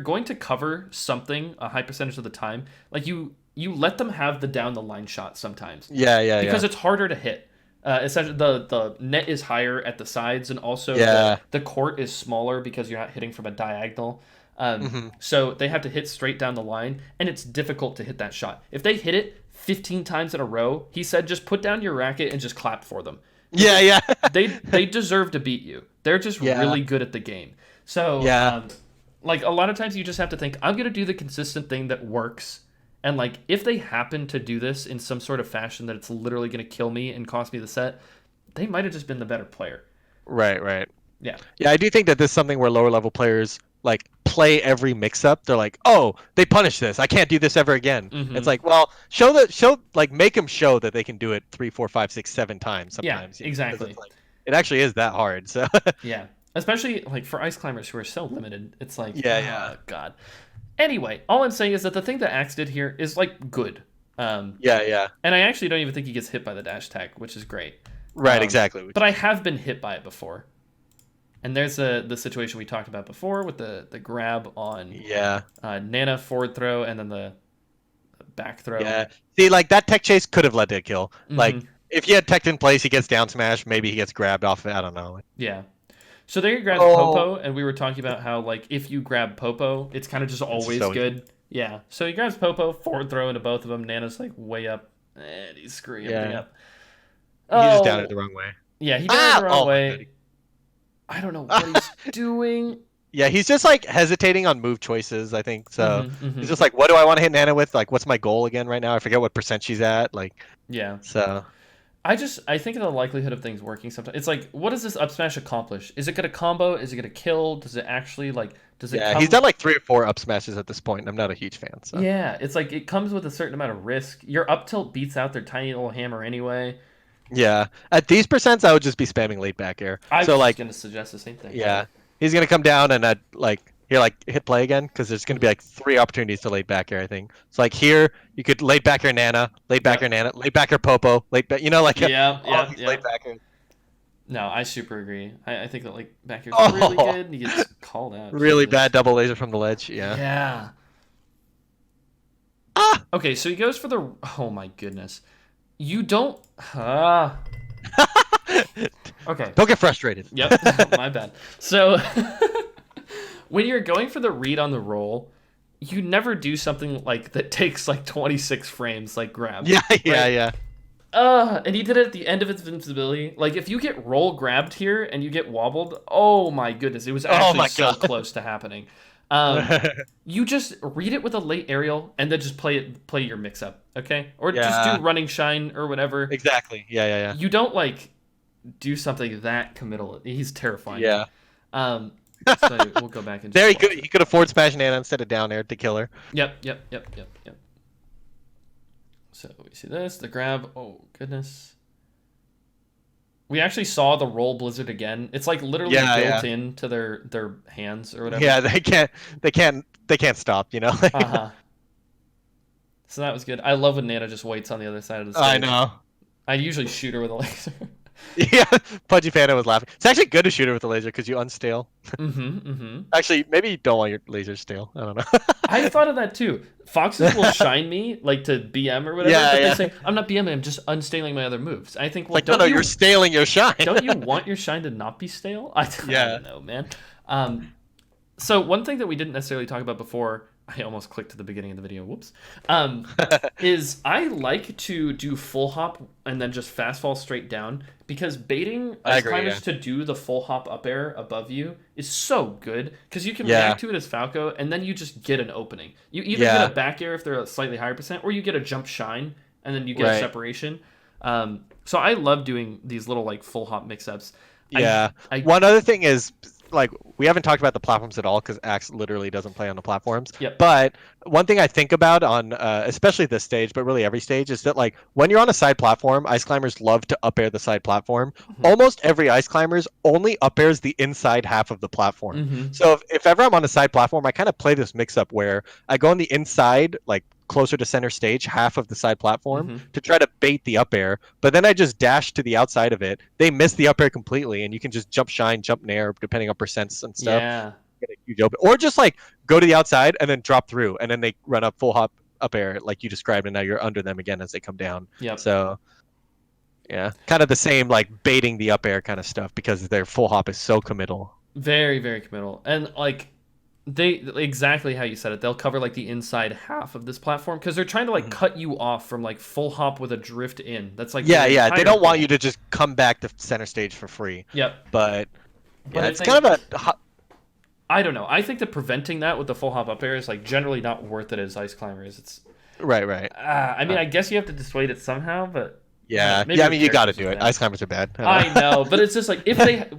going to cover something a high percentage of the time, like, you let them have the down the line shot sometimes. Yeah. Because it's harder to hit. Essentially, the net is higher at the sides, and also Yeah. the court is smaller because you're not hitting from a diagonal. Mm-hmm. So they have to hit straight down the line, and it's difficult to hit that shot. If they hit it 15 times in a row, he said, just put down your racket and just clap for them. Yeah. They deserve to beat you. They're just Yeah. really good at the game. So Yeah. like a lot of times you just have to think, I'm gonna do the consistent thing that works. And like if they happen to do this in some sort of fashion that it's literally gonna kill me and cost me the set, they might have just been the better player. Right. Yeah. Yeah, I do think that this is something where lower level players like play every mix up. They're like, oh, they punish this. I can't do this ever again. Mhm. It's like, well, make them show that they can do it 3, 4, 5, 6, 7 times sometimes. Yeah, you know, 'cause exactly. it's like, it actually is that hard. So Yeah. Especially like for ice climbers who are so limited. It's like, Yeah. oh, God. Anyway, all I'm saying is that the thing that Axe did here is like good. yeah. And I actually don't even think he gets hit by the dash attack, which is great. Right, exactly. But I have been hit by it before. And there's the situation we talked about before with the grab on Yeah. Nana forward throw and then the back throw. Yeah. See, like that tech chase could have led to a kill. Like Mhm. if he had teched in place, he gets down smash, maybe he gets grabbed off it. I don't know. Yeah. So there you grab Oh. Popo, and we were talking about how like if you grab Popo, it's kind of just always so good. Yeah. So he grabs Popo, forward throw into both of them. Nana's like way up, and he's screwing everything Yeah. up. He just down it the wrong way. Yeah, he did it the wrong Oh, my way. goodness. I don't know what he's doing. Yeah, he's just like hesitating on move choices, I think. So Mhm. he's just like, what do I want to hit Nana with? Like, what's my goal again right now? I forget what percent she's at. Like, Yeah. so I think of the likelihood of things working sometimes. It's like, what does this up smash accomplish? Is it gonna combo? Is it gonna kill? Does it actually like? Does it? yeah, come... he's done like 3 or 4 up smashes at this point, and I'm not a huge fan. So Yeah, it's like it comes with a certain amount of risk. Your up tilt beats out their tiny little hammer anyway. yeah, at these percents, I would just be spamming late back air. I was So like, gonna suggest the same thing. yeah, he's gonna come down and I'd like here like hit play again because there's gonna be like 3 opportunities to late back air. I think so. Like here, you could late back air Nana, late back air Nana, late back air Popo, late back. You know, like Yeah, all these late back air. No, I super agree. I think that like back air's Oh. really good, and he gets called out. Really Jesus. bad double laser from the ledge. Yeah. Yeah. Ah! Okay, so he goes for the. Oh my goodness. You don't. Ah. Okay. Don't get frustrated. Yep, my bad. So, when you're going for the read on the roll, you never do something like that takes like 26 frames, like grab. Yeah, Right? yeah. And he did it at the end of his invincibility. Like, if you get roll grabbed here and you get wobbled, oh my goodness, it was actually my so God. close to happening. You just read it with a late aerial and then just play your mix up, okay? Or just do Yeah, running shine or whatever. exactly. Yeah. You don't like do something that committal. He's terrifying. Yeah. Um, so anyway, we'll go back and just Very watch good. it. He could afford Smash Nana instead of down air to kill her. Yep. So we see this, the grab. Oh goodness. We actually saw the roll blizzard again. It's like literally built into their hands or whatever. Yeah, they can't stop, you know. Uh-huh. So that was good. I love when Nana just waits on the other side of the stage. I know. I usually shoot her with a laser. Yeah, Pudgy Panda was laughing. It's actually good to shoot her with a laser because you unstale. Mm-hmm. Actually, maybe you don't want your laser stale. I don't know. I thought of that too. Foxes will shine me like to BM or whatever, but they say I'm not BMing, I'm just unstaling my other moves. I think, well, like, no, you're staling your shine. Don't you want your shine to not be stale? I don't know, man. So one thing that we didn't necessarily talk about before, I almost clicked to the beginning of the video, whoops, is I like to do full hop and then just fast fall straight down, because baiting ice climbers to do the full hop up air above you is so good, because you can react to it as Falco and then you just get an opening. You either get a back air if they're a slightly higher percent, or you get a jump shine and then you get a separation. So I love doing these little like full hop mix-ups. One other thing is, like, we haven't talked about the platforms at all because Axe literally doesn't play on the platforms. Yep. But one thing I think about on especially this stage, but really every stage, is that, like, when you're on a side platform, ice climbers love to up air the side platform. Mm-hmm. Almost every ice climbers only up airs the inside half of the platform. Mm-hmm. So if ever I'm on a side platform, I kind of play this mix up where I go on the inside, like closer to center stage, half of the side platform, to try to bait the up air, but then I just dash to the outside of it. They miss the up air completely, and you can just jump shine, jump nair, depending on percents and stuff. Yeah. Get a huge open, or just like go to the outside and then drop through, and then they run up full hop up air like you described, and now you're under them again as they come down. Yep. So yeah, kind of the same, like baiting the up air kind of stuff, because their full hop is so committal. Very, very committal, and like. They exactly how you said it. They'll cover like the inside half of this platform because they're trying to like cut you off from like full hop with a drift in. That's like yeah. They don't want you to just come back to center stage for free. Yep. But it's kind of a. I don't know. I think that preventing that with the full hop up air is like generally not worth it as ice climbers. It's right. I mean, I guess you have to dissuade it somehow, but yeah. I mean, you got to do it. Ice climbers are bad. I know, but it's just like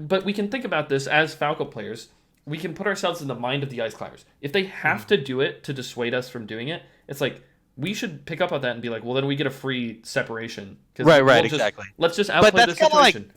but we can think about this as Falco players. We can put ourselves in the mind of the ice climbers. If they have to do it to dissuade us from doing it, it's like we should pick up on that and be like, well, then we get a free separation. Right, exactly. Let's just outplay the situation. Like,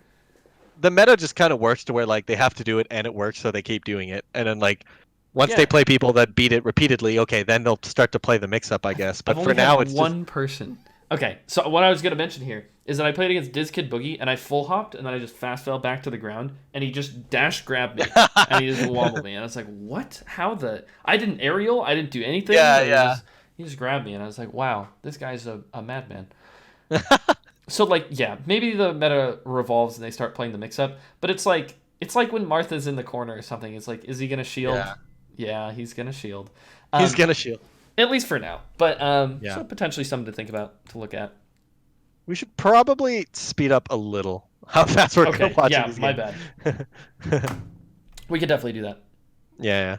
the meta just kind of works to where like they have to do it and it works, so they keep doing it. And then like once they play people that beat it repeatedly, okay, then they'll start to play the mix-up, I guess. But for now, it's one person. Okay, so what I was going to mention here is that I played against DizKid Boogie, and I full hopped, and then I just fast fell back to the ground, and he just dash grabbed me, and he just wobbled me, and I was like, what? How the... I didn't aerial, I didn't do anything. He just grabbed me, and I was like, wow, this guy's a madman. So, like, yeah, maybe the meta revolves and they start playing the mix-up, but it's like when Martha's in the corner or something. It's like, is he going to shield? Yeah, he's going to shield. He's going to shield. At least for now. But so potentially something to think about, to look at. We should probably speed up a little how fast we're watching this game. My bad. We could definitely do that. Yeah.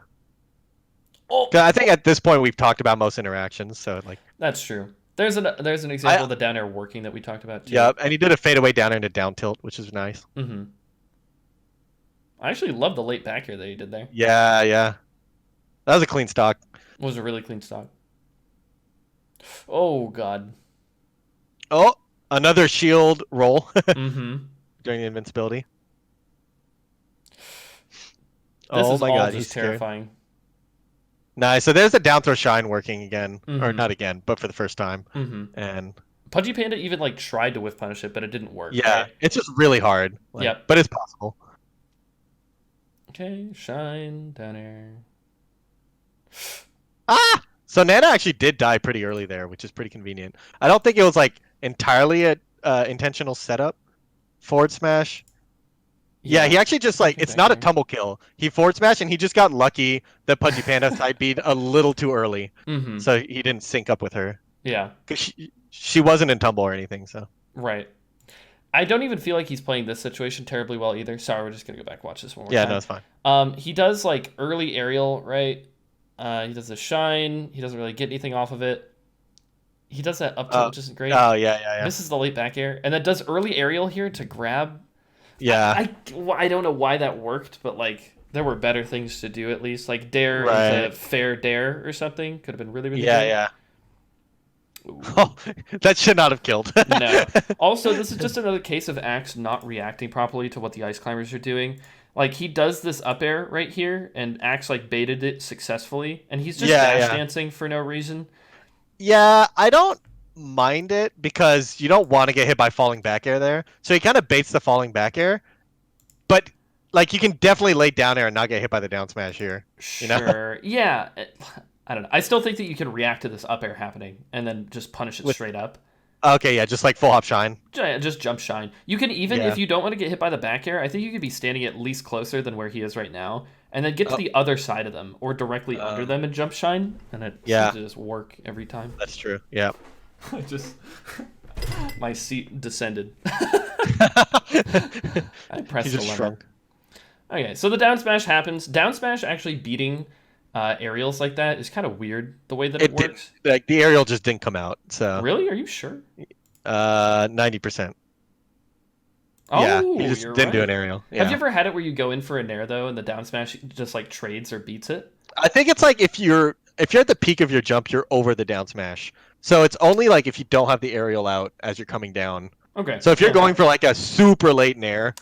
Oh. I think at this point we've talked about most interactions, so like that's true. There's an example of the down air working that we talked about too. Yeah, and he did a fadeaway down air into down tilt, which is nice. Mm-hmm. I actually love the late back air that he did there. Yeah. That was a clean stock. It was a really clean stock. Oh, God. Oh, another shield roll mm-hmm. during the invincibility. This is my God, he's terrifying. Nice. So there's the down throw shine working again. Or not again, but for the first time. Mm-hmm. And Pudgy Panda even like tried to whiff punish it, but it didn't work. Yeah, right? It's just really hard. Yep. But it's possible. Okay, shine, down air. So Nana actually did die pretty early there, which is pretty convenient. I don't think it was like entirely a intentional setup. Forward smash. Yeah, he actually just like it's not a tumble kill. He forward smash and he just got lucky that Pudgy Panda side beat a little too early, so he didn't sync up with her. Yeah, because she wasn't in tumble or anything. So right. I don't even feel like he's playing this situation terribly well either. Sorry, we're just gonna go back and watch this one more time. Yeah, no, it's fine. He does like early aerial, right? He does a shine. He doesn't really get anything off of it. He does that up tilt, Oh, which isn't great. oh yeah. Misses the late back air, and then does early aerial here to grab. Yeah. I don't know why that worked, but like there were better things to do at least. Like dare Right. into fair dare or something could have been really really Yeah, good. yeah. Ooh. Oh, that should not have killed. No. Also, this is just another case of Axe not reacting properly to what the ice climbers are doing. Like he does this up air right here, and Axe like baited it successfully, and he's just Yeah, dash yeah. dancing for no reason. Yeah, I don't mind it because you don't want to get hit by falling back air there. So he kind of baits the falling back air, but like you can definitely lay down air and not get hit by the down smash here. You know? Sure. Yeah. I don't know. I still think that you can react to this up air happening and then just punish it With straight up. Okay, yeah, just like full hop shine. Just jump shine. You can even, Yeah. if you don't want to get hit by the back air, I think you could be standing at least closer than where he is right now, and then get to Oh. the other side of them or directly under them and jump shine, and it Yeah. seems to just work every time. That's true. Yeah. I just my seat descended. I pressed He the just lever. shrunk. Okay, so the down smash happens. Down smash actually beating aerials like that is kind of weird the way that it It works. did, like the aerial just didn't come out. So Really? Are you sure? 90%. Oh, Yeah, he just you're didn't do right. an aerial. Have Yeah. you ever had it where you go in for a nair though, and the down smash just like trades or beats it? I think it's like if you're at the peak of your jump, you're over the down smash. So it's only like if you don't have the aerial out as you're coming down. Okay. So if you're Yeah, going for like a super late nair,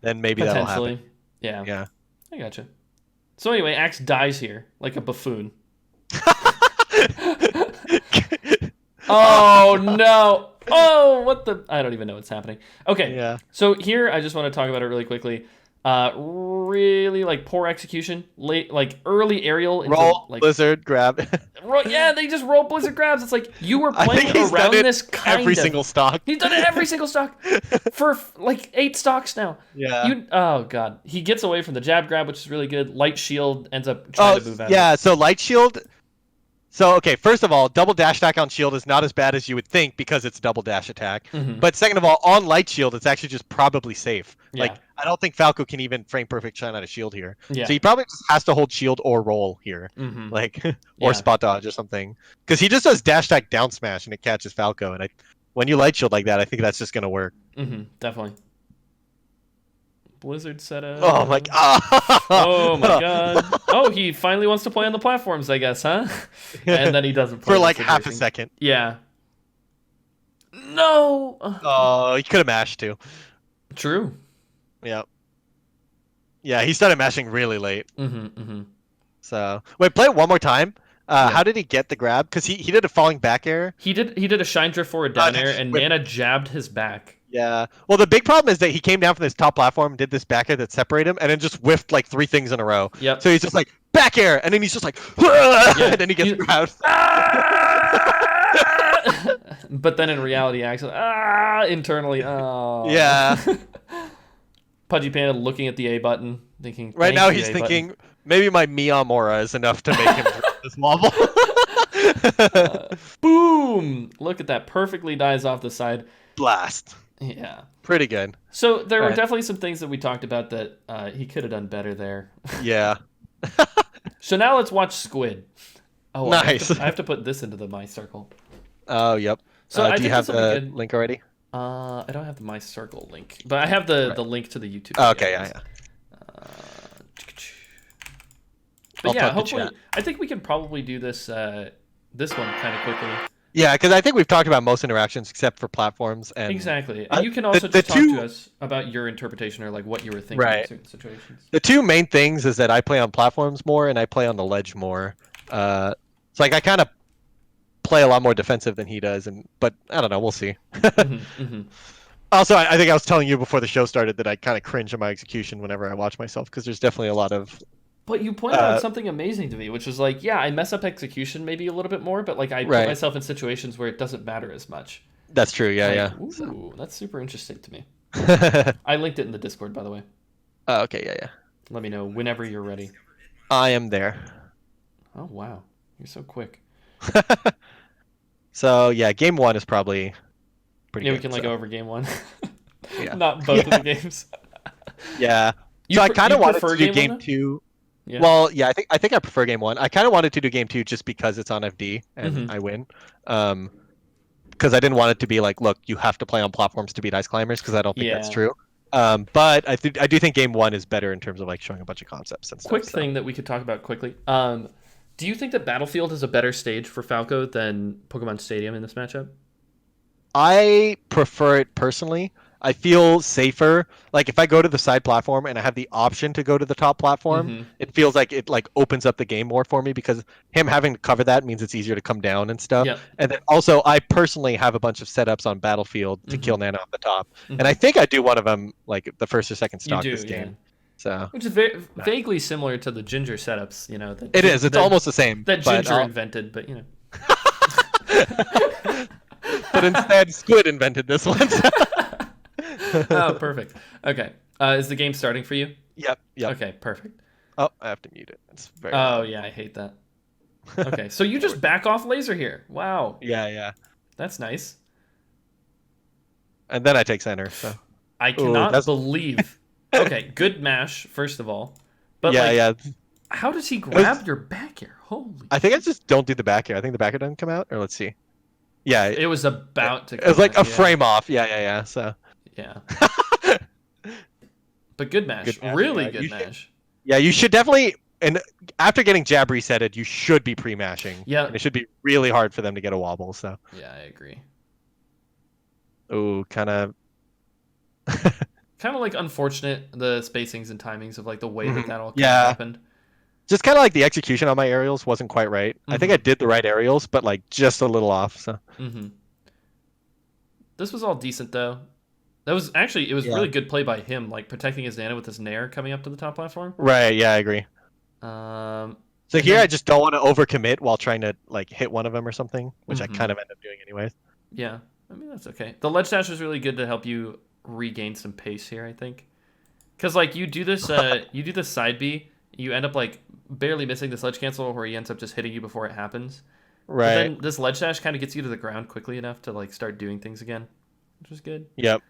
then maybe that'll potentially, happen. yeah, Yeah. I gotcha. So anyway, Axe dies here like a buffoon. Oh no! Oh, what the? I don't even know what's happening. Okay, Yeah. so here I just want to talk about it really quickly. Really like poor execution, late like early aerial into, Roll, like blizzard, grab. yeah, they just roll blizzard grabs. It's like you were I playing think he's around done it this kind every of. single stock. He's done it every single stock for like 8 stocks now. Yeah. Oh god, he gets away from the jab grab, which is really good. Light shield ends up trying to move out. Yeah, so light shield. So okay, first of all, double dash attack on shield is not as bad as you would think because it's double dash attack. Mhm. But second of all, on light shield, it's actually just probably safe. Yeah. Like I don't think Falco can even frame perfect shine out of shield here. Yeah. So he probably just has to hold shield or roll here, Mhm. like Yeah. or spot dodge or something. Because he just does dash attack down smash and it catches Falco. And when you light shield like that, I think that's just gonna work. Definitely. Blizzard setup. Oh my god! Oh my god. Oh, he finally wants to play on the platforms, I guess, huh? And then he doesn't play For the like half a situation. second. Yeah. No. Oh, he could have mashed too. True. Yeah. Yeah, he started mashing really late. Mm-hmm. So wait, play it one more time. Yeah. How did he get the grab? Because he did a falling back air. He did a shine drift forward down Oh, air, and wait. Nana jabbed his back. Yeah. Well, the big problem is that he came down from this top platform, did this back air that separated him, and then just whiffed like 3 things in a row. Yep. So he's just like back air, and then he's just like, and then he gets grabbed. But then in reality, actually, internally, oh. Yeah. Pudgy Panda looking at the A button, thinking. Right "Thank now you, he's A button." thinking maybe my Miyamura is enough to make him drop this wobble. Boom! Look at that, perfectly dies off the side. Blast. Yeah. Pretty good. So there were Alright. definitely some things that we talked about that he could have done better there. Yeah. So now let's watch Squid. Oh, Nice. I have to put this into the My Circle. Oh, yep. So I do you think have this will be the good. link already? I don't have the My Circle link, but I have the link to the YouTube. Oh, video. okay, yeah. But I'll yeah, talk to hopefully, chat. I think we can probably do this this one kind of quickly. Yeah, because I think we've talked about most interactions except for platforms and Exactly, and you can also the just talk two- to us about your interpretation or like what you were thinking in Right. certain situations. the two main things is that I play on platforms more and I play on the ledge more. It's like I kind of play a lot more defensive than he does, but I don't know. We'll see. Also, I think I was telling you before the show started that I kind of cringe at my execution whenever I watch myself because there's definitely a lot of. But you pointed out something amazing to me, which was like, yeah, I mess up execution maybe a little bit more, but like I put Right. myself in situations where it doesn't matter as much. That's true. Yeah, Like, yeah. Ooh, that's super interesting to me. Oh, I linked it in the Discord, by the way. okay, yeah. Let me know whenever you're ready. I am there. Oh wow, you're so quick. So yeah, game 1 is probably pretty Yeah, good. we can like go over game 1, Yeah. not both of the games. Yeah. You So I pre- kind of you wanted prefer to do game game one, 2. Yeah. Well, yeah, I think I prefer game one. I kind of wanted to do game two just because it's on FD and Hmm. I win. Um, because I didn't want it to be like, look, you have to play on platforms to beat ice climbers, because I don't think that's Yeah. true. But I do think game one is better in terms of like showing a bunch of concepts and stuff. Quick So thing that we could talk about quickly. Do you think that Battlefield is a better stage for Falco than Pokemon Stadium in this matchup? I prefer it personally. I feel safer. Like if I go to the side platform and I have the option to go to the top platform, Mm-hmm. it feels like it like opens up the game more for me, because him having to cover that means it's easier to come down and stuff. Yep. And then also I personally have a bunch of setups on Battlefield to Mm-hmm. kill Nana off the top. And I Mm-hmm. think I do one of them like the first or second You stock do, this yeah. game. So Which is but vaguely similar to the Ginger setups, it is. It's almost the same. that But Ginger invented, but but instead Squid invented this one. Oh, perfect. Okay. Is the game starting for you? Yep. Yep. Okay, perfect. Oh, I have to mute it. It's very Oh, loud. yeah, I hate that. Okay, so you just back off laser here. Wow, Yeah, yeah. that's nice. And then I take center. So, I ooh, cannot that's believe. Okay, good mash, first of all. But, yeah, like, yeah. how does he It was, grab your back air? Holy. I think I just don't do the back air. I think the back air doesn't come out. Or let's see. Yeah, It was about to it was come like out. a Yeah. frame off. Yeah, yeah, yeah. So Yeah. But good mash. good mash. Really Yeah, good mash. yeah, you should definitely. And after getting jab resetted, you should be pre-mashing. Yeah. And it should be really hard for them to get a wobble. So, Yeah, I agree. ooh, kind of. Kind of like unfortunate the spacings and timings of like the way that that all kind of Yeah, happened. just kind of like the execution on my aerials wasn't quite right. I think I Mm-hmm. did the right aerials, but like just a little off. So Mm-hmm. This was all decent though. That was actually it was yeah, really good play by him, like protecting his Nana with his Nair coming up to the top platform. right. Yeah, I agree. Um, So and here I then just don't want to overcommit while trying to like hit one of them or something, which I hmm kind of end up doing anyways. yeah, I mean that's okay. The ledge dash was really good to help you regain some pace here, I think. Because like you do this side B, you end up like barely missing this ledge cancel, where he ends up just hitting you before it happens. But Right. then this ledge dash kind of gets you to the ground quickly enough to like start doing things again, which was good. Yep.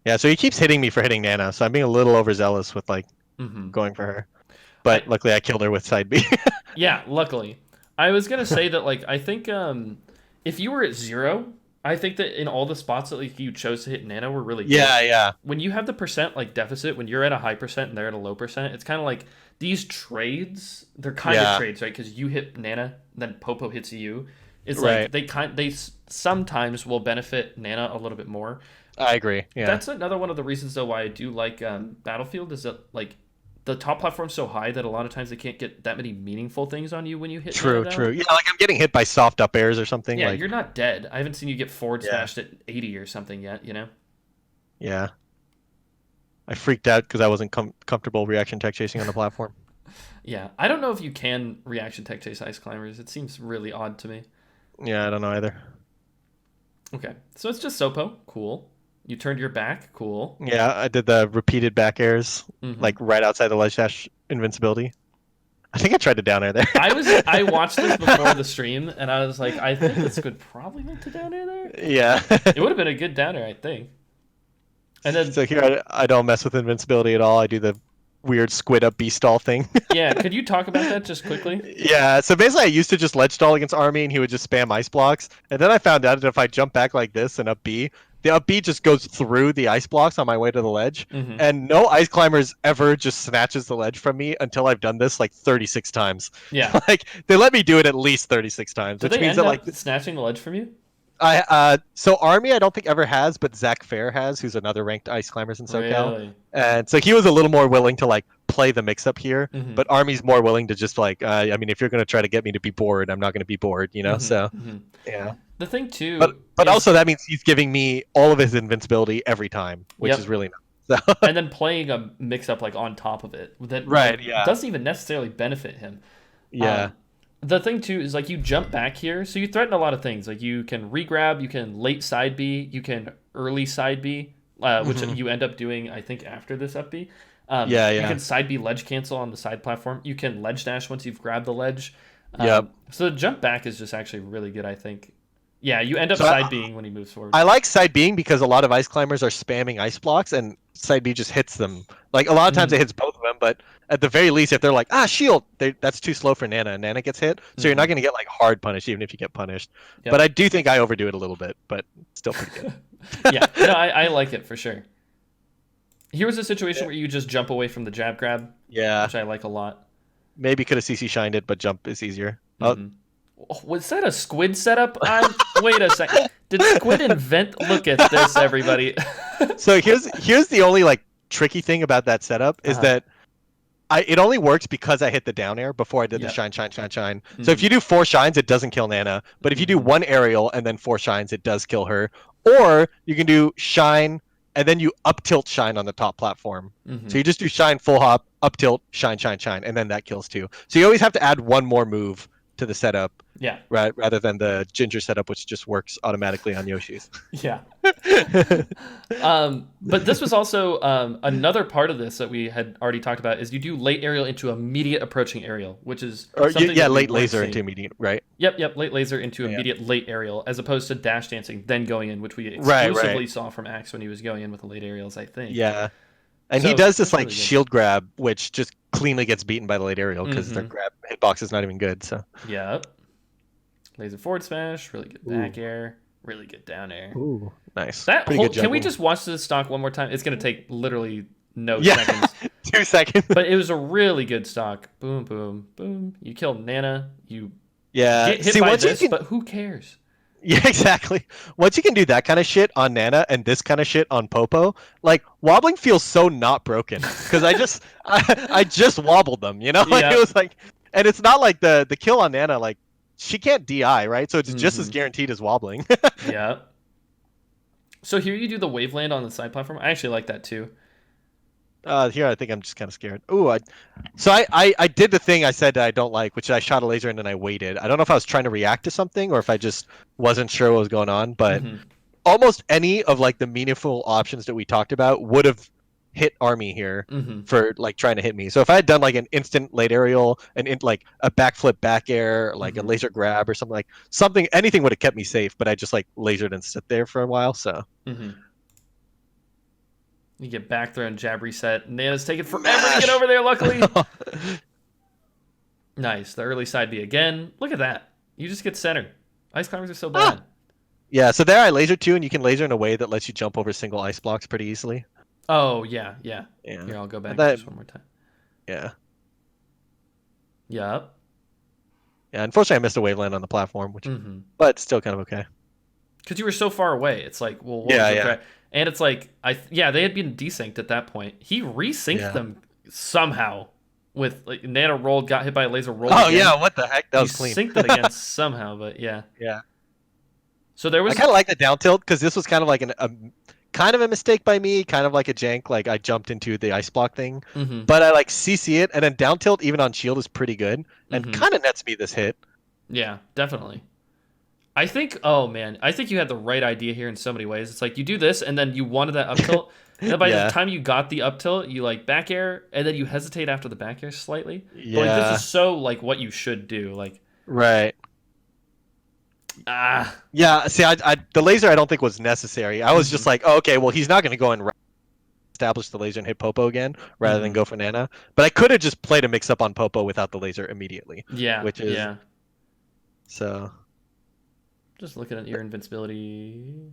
Yeah, so he keeps hitting me for hitting Nana, so I'm being a little overzealous with like Hmm. going for her. I But luckily I killed her with side B. Yeah, luckily. I was gonna say that like I think if you were at 0, I think that in all the spots that like you chose to hit Nana were really good. Yeah, yeah. When you have the percent like deficit, when you're at a high percent and they're at a low percent, it's kind of like these trades. They're kind of Yeah. trades, right? Because you hit Nana, then Popo hits you. It's like Right. they sometimes will benefit Nana a little bit more. I agree. Yeah. That's another one of the reasons though why I do like Battlefield is that like the top platform's so high that a lot of times they can't get that many meaningful things on you when you hit Nana True, down. true. Yeah, like I'm getting hit by soft up airs or something Yeah, like you're not dead. I haven't seen you get forward yeah. smashed at 80 or something yet. Yeah. I freaked out because I wasn't comfortable reaction tech chasing on the platform. Yeah, I don't know if you can reaction tech chase ice climbers. It seems really odd to me. Yeah, I don't know either. Okay, so it's just Sopo. Cool. You turned your back. Cool. Yeah, I did the repeated back airs, Hmm. like right outside the ledge dash invincibility. I think I tried to down air there. I watched this before the stream, and I was like, I think this could probably make to down air there. Yeah. It would have been a good down air, I think. And then, So here I don't mess with invincibility at all. I do the weird squid up B stall thing. yeah, could you talk about that just quickly? Yeah, so basically I used to just ledge stall against Army and he would just spam ice blocks. And then I found out that if I jump back like this and up B, the up B just goes through the ice blocks on my way to the ledge. Hmm. And no ice climbers ever just snatches the ledge from me until I've done this like 36 times. Yeah. Like they let me do it at least 36 times, Did which they means end that up like snatching the ledge from you? so Army I don't think ever has, but Zach Fair has, who's another ranked ice climbers in SoCal. Really? And so he was a little more willing to like play the mix up here, Hmm. but Army's more willing to just like I mean if you're going to try to get me to be bored, I'm not going to be bored, you know? Hmm. So, Hmm. yeah. The thing too But is, also that means he's giving me all of his invincibility every time, which yep, is really nice. So, and then playing a mix up like on top of it that right, like, yeah. doesn't even necessarily benefit him. Yeah. The thing too is like you jump back here, so you threaten a lot of things. Like you can regrab, you can late side B, you can early side B, which Mhm. you end up doing, I think, after this up B. Yeah, You yeah. can side B ledge cancel on the side platform. You can ledge dash once you've grabbed the ledge. Yep. So the jump back is just actually really good, I think. Yeah, you end up So side being when he moves forward. I like side being because a lot of ice climbers are spamming ice blocks, and side B just hits them. Like a lot of times it Mm-hmm. hits both of them, but at the very least, if they're like shield, that's too slow for Nana, and Nana gets hit, so you're Mm-hmm. not going to get like hard punish even if you get punished. But Yep. I do think I overdo it a little bit, but still pretty good. Yeah. No, I like it for sure. Here was a situation Yeah. where you just jump away from the jab grab, Yeah, which I like a lot. maybe could have CC shined it, but jump is easier. Oh, Mm-hmm. Was that a Squid setup? Wait a sec. Did Squid invent? Look at this, everybody. so here's the only like tricky thing about that setup is Uh-huh. that it only works because I hit the down air before I did the Yep. shine, shine, shine, shine. So if Mm-hmm. you do 4 shines, it doesn't kill Nana. But if you do Mm-hmm. 1 aerial and then 4 shines, it does kill her. Or you can do shine and then you up tilt shine on the top platform. Mm-hmm. So you just do shine, full hop, up tilt, shine, shine, shine, and then that kills too. So you always have to add one more move to the setup, Yeah. right? Rather than the Ginger setup, which just works automatically on Yoshi's. Yeah. But this was also another part of this that we had already talked about is you do late aerial into immediate approaching aerial, which is Or something yeah, that we late weren't laser seeing. into immediate, right? Yep, late laser into Yeah. immediate late aerial, as opposed to dash dancing, then going in, which we Right, exclusively right. saw from Axe when he was going in with the late aerials, I think. Yeah. And he So does this that's like really good. shield grab, which just cleanly gets beaten by the late aerial because their Mm-hmm. grab hitbox is not even good. So Yep. Laser forward smash, really good Ooh. back air, really good down air. Ooh, nice. That Pretty whole, good can we juggling. just watch this stock one more time? It's gonna take literally no Yeah, seconds. 2 seconds. But it was a really good stock. Boom, boom, boom. You killed Nana. You Yeah. get hit See, by once this, you can, but who cares? yeah, exactly. Once you can do that kind of shit on Nana and this kind of shit on Popo, like wobbling feels so not broken because I just wobbled them, you know? Like it Yeah. was like, and it's not like the kill on Nana, like she can't DI, right? So it's just as Mm-hmm. guaranteed as wobbling. Yeah. So here you do the waveland on the side platform. I actually like that too. Here I think I'm just kind of scared. Ooh, I did the thing I said that I don't like, which I shot a laser and then I waited. I don't know if I was trying to react to something or if I just wasn't sure what was going on, but Mm-hmm. almost any of like the meaningful options that we talked about would have hit Army here Mm-hmm. for like trying to hit me. So if I had done like an instant late aerial, like a backflip back air, like a Mm-hmm. laser grab or something, anything would have kept me safe, but I just like lasered and sit there for a while, so Mm-hmm. You get back throw and jab reset. Nana's taking forever to Mash! get over there, luckily. Nice. The early side B again. Look at that. You just get center. Ice climbers are so bad. Yeah, so there I laser too, and you can laser in a way that lets you jump over single ice blocks pretty easily. Oh, yeah, yeah. Yeah. Here, I'll go back That- just one more time. Yeah. Yep. Yeah, unfortunately I missed a waveland on the platform, which Mm-hmm. but still kind of okay. Because you were so far away. It's like, well, what Yeah, was the yeah. threat? And it's like, they had been desynced at that point. He resynced Yeah. them somehow with like Nana rolled, got hit by a laser, rolled. Oh again. yeah, what the heck? That He was clean. synced it again somehow, but yeah. Yeah. So there I was kind of like the down tilt because this was kind of like kind of a mistake by me, kind of like a jank. Like I jumped into the ice block thing, Mhm. but I like CC it, and then down tilt even on shield is pretty good, and Mhm. kind of nets me this hit. Yeah, definitely. I think, oh man, I think you had the right idea here in so many ways. It's like you do this, and then you wanted that up tilt, and then by Yeah. the time you got the up tilt, you like back air, and then you hesitate after the back air slightly. But like Yeah. this is so like what you should do. Like Right. ah, Yeah. See, the laser I don't think was necessary. I was just like, oh, okay, well he's not going to go and establish the laser and hit Popo again rather than go for Nana. But I could have just played a mix up on Popo without the laser immediately. yeah, Which is yeah. so. Just looking at your invincibility.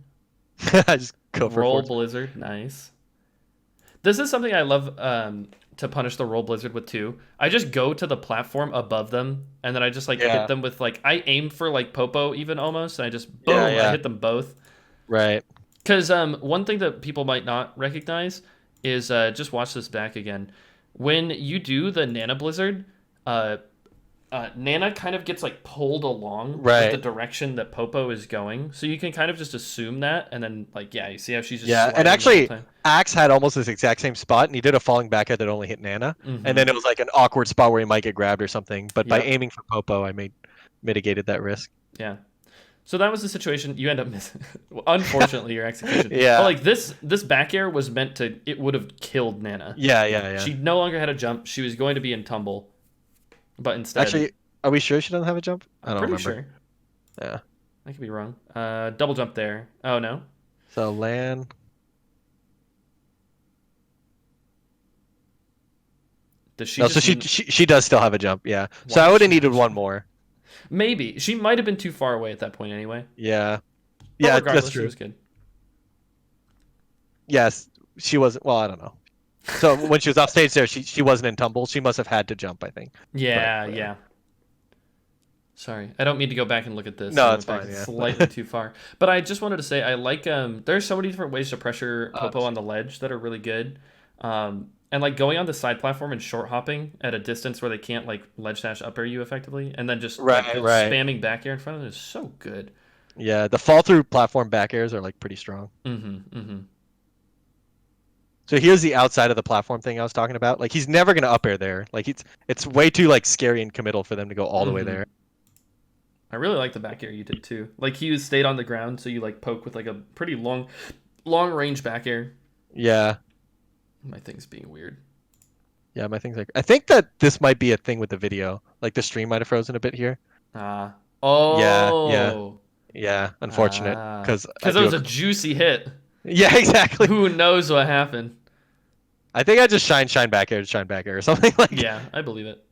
I just go for Roll force. Blizzard, nice. This is something I love to punish the Roll Blizzard with too. I just go to the platform above them, and then I just like Yeah. hit them with like I aim for like Popo even almost, and I just boom, Yeah, yeah. I hit them both. Right. Because one thing that people might not recognize is just watch this back again. When you do the Nana Blizzard, Nana kind of gets like pulled along Right. with the direction that Popo is going, so you can kind of just assume that, and then like you see how she's just Yeah, sliding and the whole actually, time. Axe had almost this exact same spot, and he did a falling back air that only hit Nana, Mhm. and then it was like an awkward spot where he might get grabbed or something. But by Yep. aiming for Popo, I mitigated that risk. Yeah. So that was the situation. You end up missing. Unfortunately, your execution. Yeah. But like this back air was meant to. It would have killed Nana. Yeah, yeah, yeah. She no longer had a jump. She was going to be in tumble, but instead, Actually, are we sure she doesn't have a jump? I don't pretty remember. sure. Yeah. I could be wrong. Double jump there. Oh no. So land. Does she No, so just? she does still have a jump. Yeah. So Why I does would have she needed have a one jump? more. Maybe she might have been too far away at that point anyway. Yeah. But Yeah, that's regardless, it true. was good. Yes, she wasn't. Well, I don't know. So when she was off stage there, she wasn't in tumble. She must have had to jump, I think. But Yeah, whatever. yeah. Sorry, I don't mean to go back and look at this. I No, went it's back fine. Yeah. slightly too far. But I just wanted to say I like there's so many different ways to pressure Oh, Popo on the ledge that are really good. And like going on the side platform and short hopping at a distance where they can't like ledge dash up air you effectively, and then just like right, right. spamming back air in front of them is so good. Yeah, the fall through platform back airs are like pretty strong. Mm-hmm. Mm-hmm. So here's the outside of the platform thing I was talking about. Like he's never gonna up air there. Like it's way too like scary and committal for them to go all the way Mm-hmm. there. I really like the back air you did too. Like he stayed on the ground, so you like poke with like a pretty long range back air. Yeah. My thing's being weird. Yeah, my thing's like I think that this might be a thing with the video. Like the stream might have frozen a bit here. Ah. Yeah, yeah, Oh. yeah. Unfortunate, Ah. because I Because it do. was a juicy hit. Yeah, exactly. Who knows what happened? I think I just shine back air, shine back air or something like. Yeah, I believe it.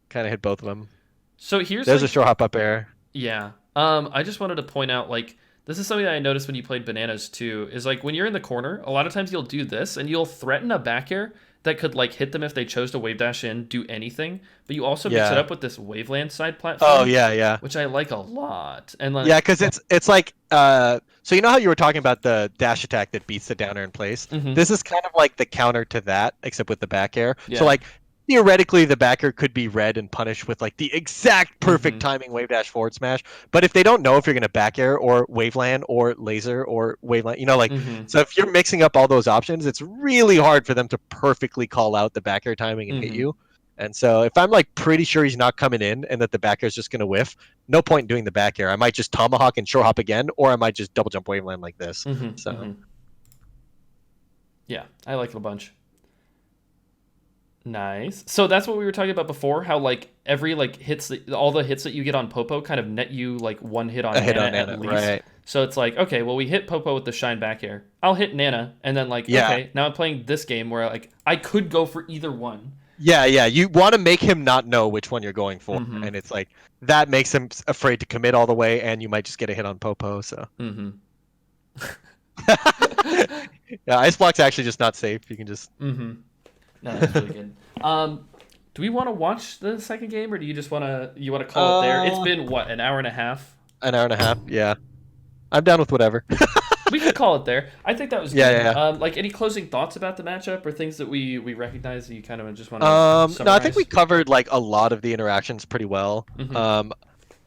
Kind of hit both of them. So here's There's a like, short hop up air. yeah. I just wanted to point out like this is something that I noticed when you played bananas too. Is like when you're in the corner, a lot of times you'll do this and you'll threaten a back air that could like hit them if they chose to wave dash in, do anything. But you also mix it Yeah. up with this waveland side Oh platform, yeah, yeah. which I like a lot. And like, Yeah, because it's like so you know how you were talking about the dash attack that beats the downer in place? mhm, This is kind of like the counter to that, except with the back air. So yeah, like theoretically the backer could be read and punished with like the exact perfect mhm, timing wave dash forward smash. But if they don't know if you're gonna back air or waveland or laser or waveland, you know, like mhm, so if you're mixing up all those options, it's really hard for them to perfectly call out the back air timing and hit mhm, you. And so if I'm like pretty sure he's not coming in and that the back air is just gonna whiff, no point in doing the back air. I might just tomahawk and short hop again, or I might just double jump waveland like this. mhm, So mhm. Yeah, I like it a bunch. Nice. So that's what we were talking about before. How like every like hits that all the hits that you get on Popo kind of net you like one hit on a hit Nana on Nana, at least. right? So it's like okay, well we hit Popo with the shine back air. I'll hit Nana, and then like Yeah, okay, now I'm playing this game where like I could go for either one. yeah, yeah. You want to make him not know which one you're going for, Mm-hmm. and it's like that makes him afraid to commit all the way, and you might just get a hit on Popo. So Mm-hmm. yeah, ice block's actually just not safe. You can just Mm-hmm. No, that's really good. Do we want to watch the second game, or do you just want to call it there? It's uh, been what, an hour and a half? an hour and a half. Yeah, I'm down with whatever. We could call it there. I think that was Yeah, good. yeah, yeah. Like any closing thoughts about the matchup or things that we recognize that you kind of just want to No, I think we summarize? covered like a lot of the interactions pretty well. Mm-hmm.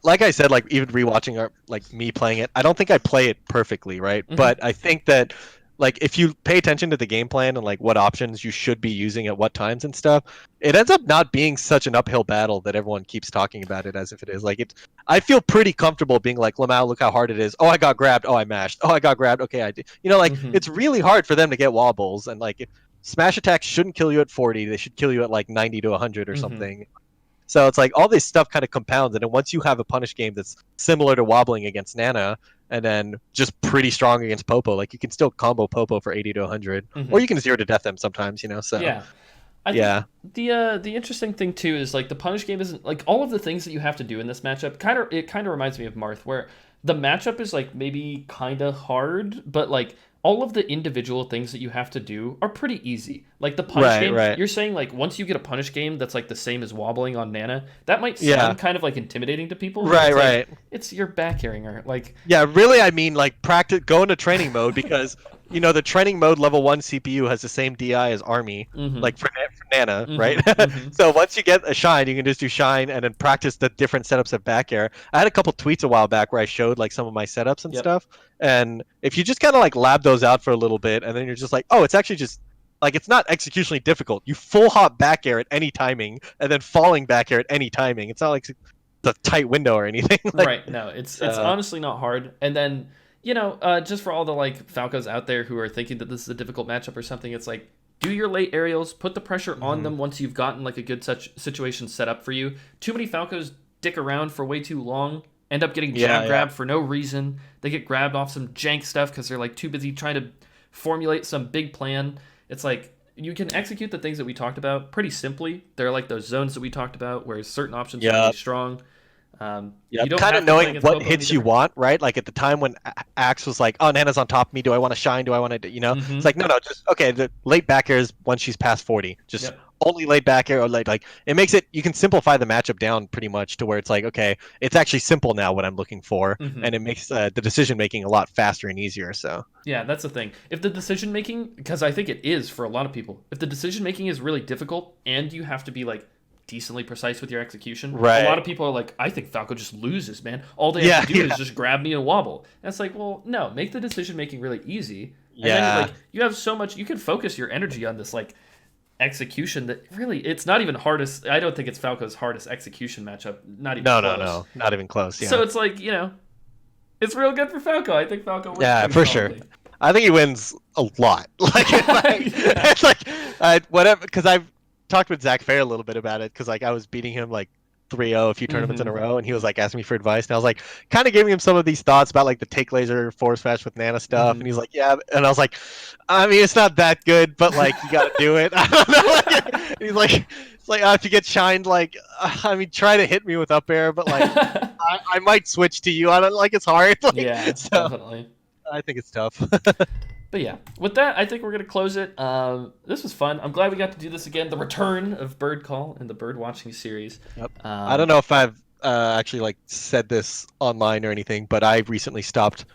Like I said, like even rewatching our like me playing it, I don't think I play it perfectly, right? Mm-hmm. But I think that like if you pay attention to the game plan and like what options you should be using at what times and stuff, it ends up not being such an uphill battle that everyone keeps talking about it as if it is. Like it, I feel pretty comfortable being like, Lamau, look how hard it is. Oh, I got grabbed. Oh, I mashed. Oh, I got grabbed. Okay, I did. You know, like Mm-hmm. it's really hard for them to get wobbles and like smash attacks shouldn't kill you at 40. They should kill you at like 90 to 100 or Mm-hmm. something. So it's like all this stuff kind of compounds, and then once you have a punish game that's similar to wobbling against Nana, and then just pretty strong against Popo, like you can still combo Popo for 80 to 100, Mm-hmm. or you can zero to death them sometimes, you know. So Yeah. I think yeah, the interesting thing too is like the punish game isn't like all of the things that you have to do in this matchup. Kind of reminds me of Marth, where the matchup is like maybe kind of hard, but like all of the individual things that you have to do are pretty easy. Like the punish right, game, right, you're saying like once you get a punish game that's like the same as wobbling on Nana, that might yeah, sound kind of like intimidating to people. But right, it's like right. it's your back carrying her. Like Yeah, really, I mean, like practice, go into training mode because you know the training mode level 1 CPU has the same DI as Army, mm-hmm, like for Nana, right? mm-hmm, mm-hmm. So once you get a shine, you can just do shine and then practice the different setups of back air. I had a couple tweets a while back where I showed like some of my setups and Yep. stuff, and if you just kind of like lab those out for a little bit, and then you're just like, oh, it's actually just like it's not executionally difficult. You full hop back air at any timing, and then falling back air at any timing. It's not like it's a tight window or anything. Like, Right. No, it's so, honestly not hard. And then, just for all the like Falcos out there who are thinking that this is a difficult matchup or something, it's like do your late aerials, put the pressure on mhm. them once you've gotten like a good such situation set up for you. Too many Falcos dick around for way too long. end up getting Yeah, jab yeah. grabbed for no reason. They get grabbed off some jank stuff because they're like too busy trying to formulate some big plan. It's like you can execute the things that we talked about pretty simply. They're like those zones that we talked about where certain options are Yeah. really strong. Yeah, You don't kind of have to play knowing against what Poco any hits you different. want, right? Like at the time when Axe was like, "Oh, Nana's on top of me. Do I want to shine? Do I want to?" It's Mm-hmm. like, no, just okay. The late back air is when she's past 40. Just Yep. only late back air, or like it makes it. You can simplify the matchup down pretty much to where it's like, okay, it's actually simple now what I'm looking for, Mm-hmm. and it makes the decision making a lot faster and easier. So Yeah, that's the thing. If the decision making, because I think it is for a lot of people, if the decision making is really difficult and you have to be like decently precise with your execution, a lot right, of people are like, I think Falco just loses, man. All they have yeah, to do is yeah, just grab me and wobble. And it's like, well, no, make the decision making really easy. And then yeah. like you have so much, you can focus your energy on this like execution that really it's not even hardest. I don't think it's Falco's hardest execution matchup, not even No, no, close. no, not even close. So Yeah, it's like, it's real good for Falco. I think Falco wins yeah, pretty for sure. solidly. I think he wins a lot. Like, Yeah. it's like whatever. Because I've talked with Zach Fair a little bit about it. Because like I was beating him like 3-0 a few tournaments in a Hmm. row, and he was like asking me for advice, and I was like kind of giving him some of these thoughts about like the take laser force fetch with Nana stuff, Hmm. and he's like, yeah, and I was like, I mean, it's not that good, but like you got to do it. I don't know. Like, he's like, it's like if you get shined, like I mean, try to hit me with up air, but like. I might switch to you. I don't like it's hard. Like Yeah, so. definitely. I think it's tough. But yeah, with that, I think we're gonna close it. This was fun. I'm glad we got to do this again. The return of Bird Call and the bird watching series. Yep. I don't Um, know if I've actually like said this online or anything, but I recently stopped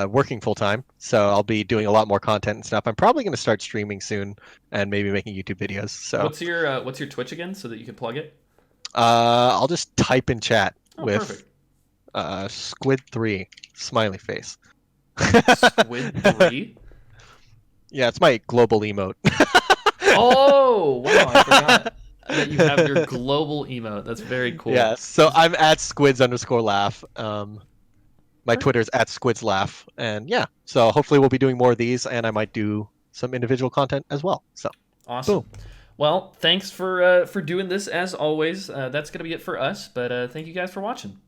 working full time, so I'll be doing a lot more content and stuff. I'm probably going to start streaming soon and maybe making YouTube videos. So what's your Twitch again, so that you can plug it? I'll just type in chat Oh, with perfect. Squid3 smiley face. Squid 3. Yeah, it's my global emote. Oh wow, I forgot that you have your global emote. That's very cool. Yeah, so I'm at squids underscore laugh. My Perfect. Twitter's at squids laugh, and yeah, so hopefully we'll be doing more of these, and I might do some individual content as well. So Awesome. boom. Well, thanks for doing this as always. That's gonna be it for us. But thank you guys for watching.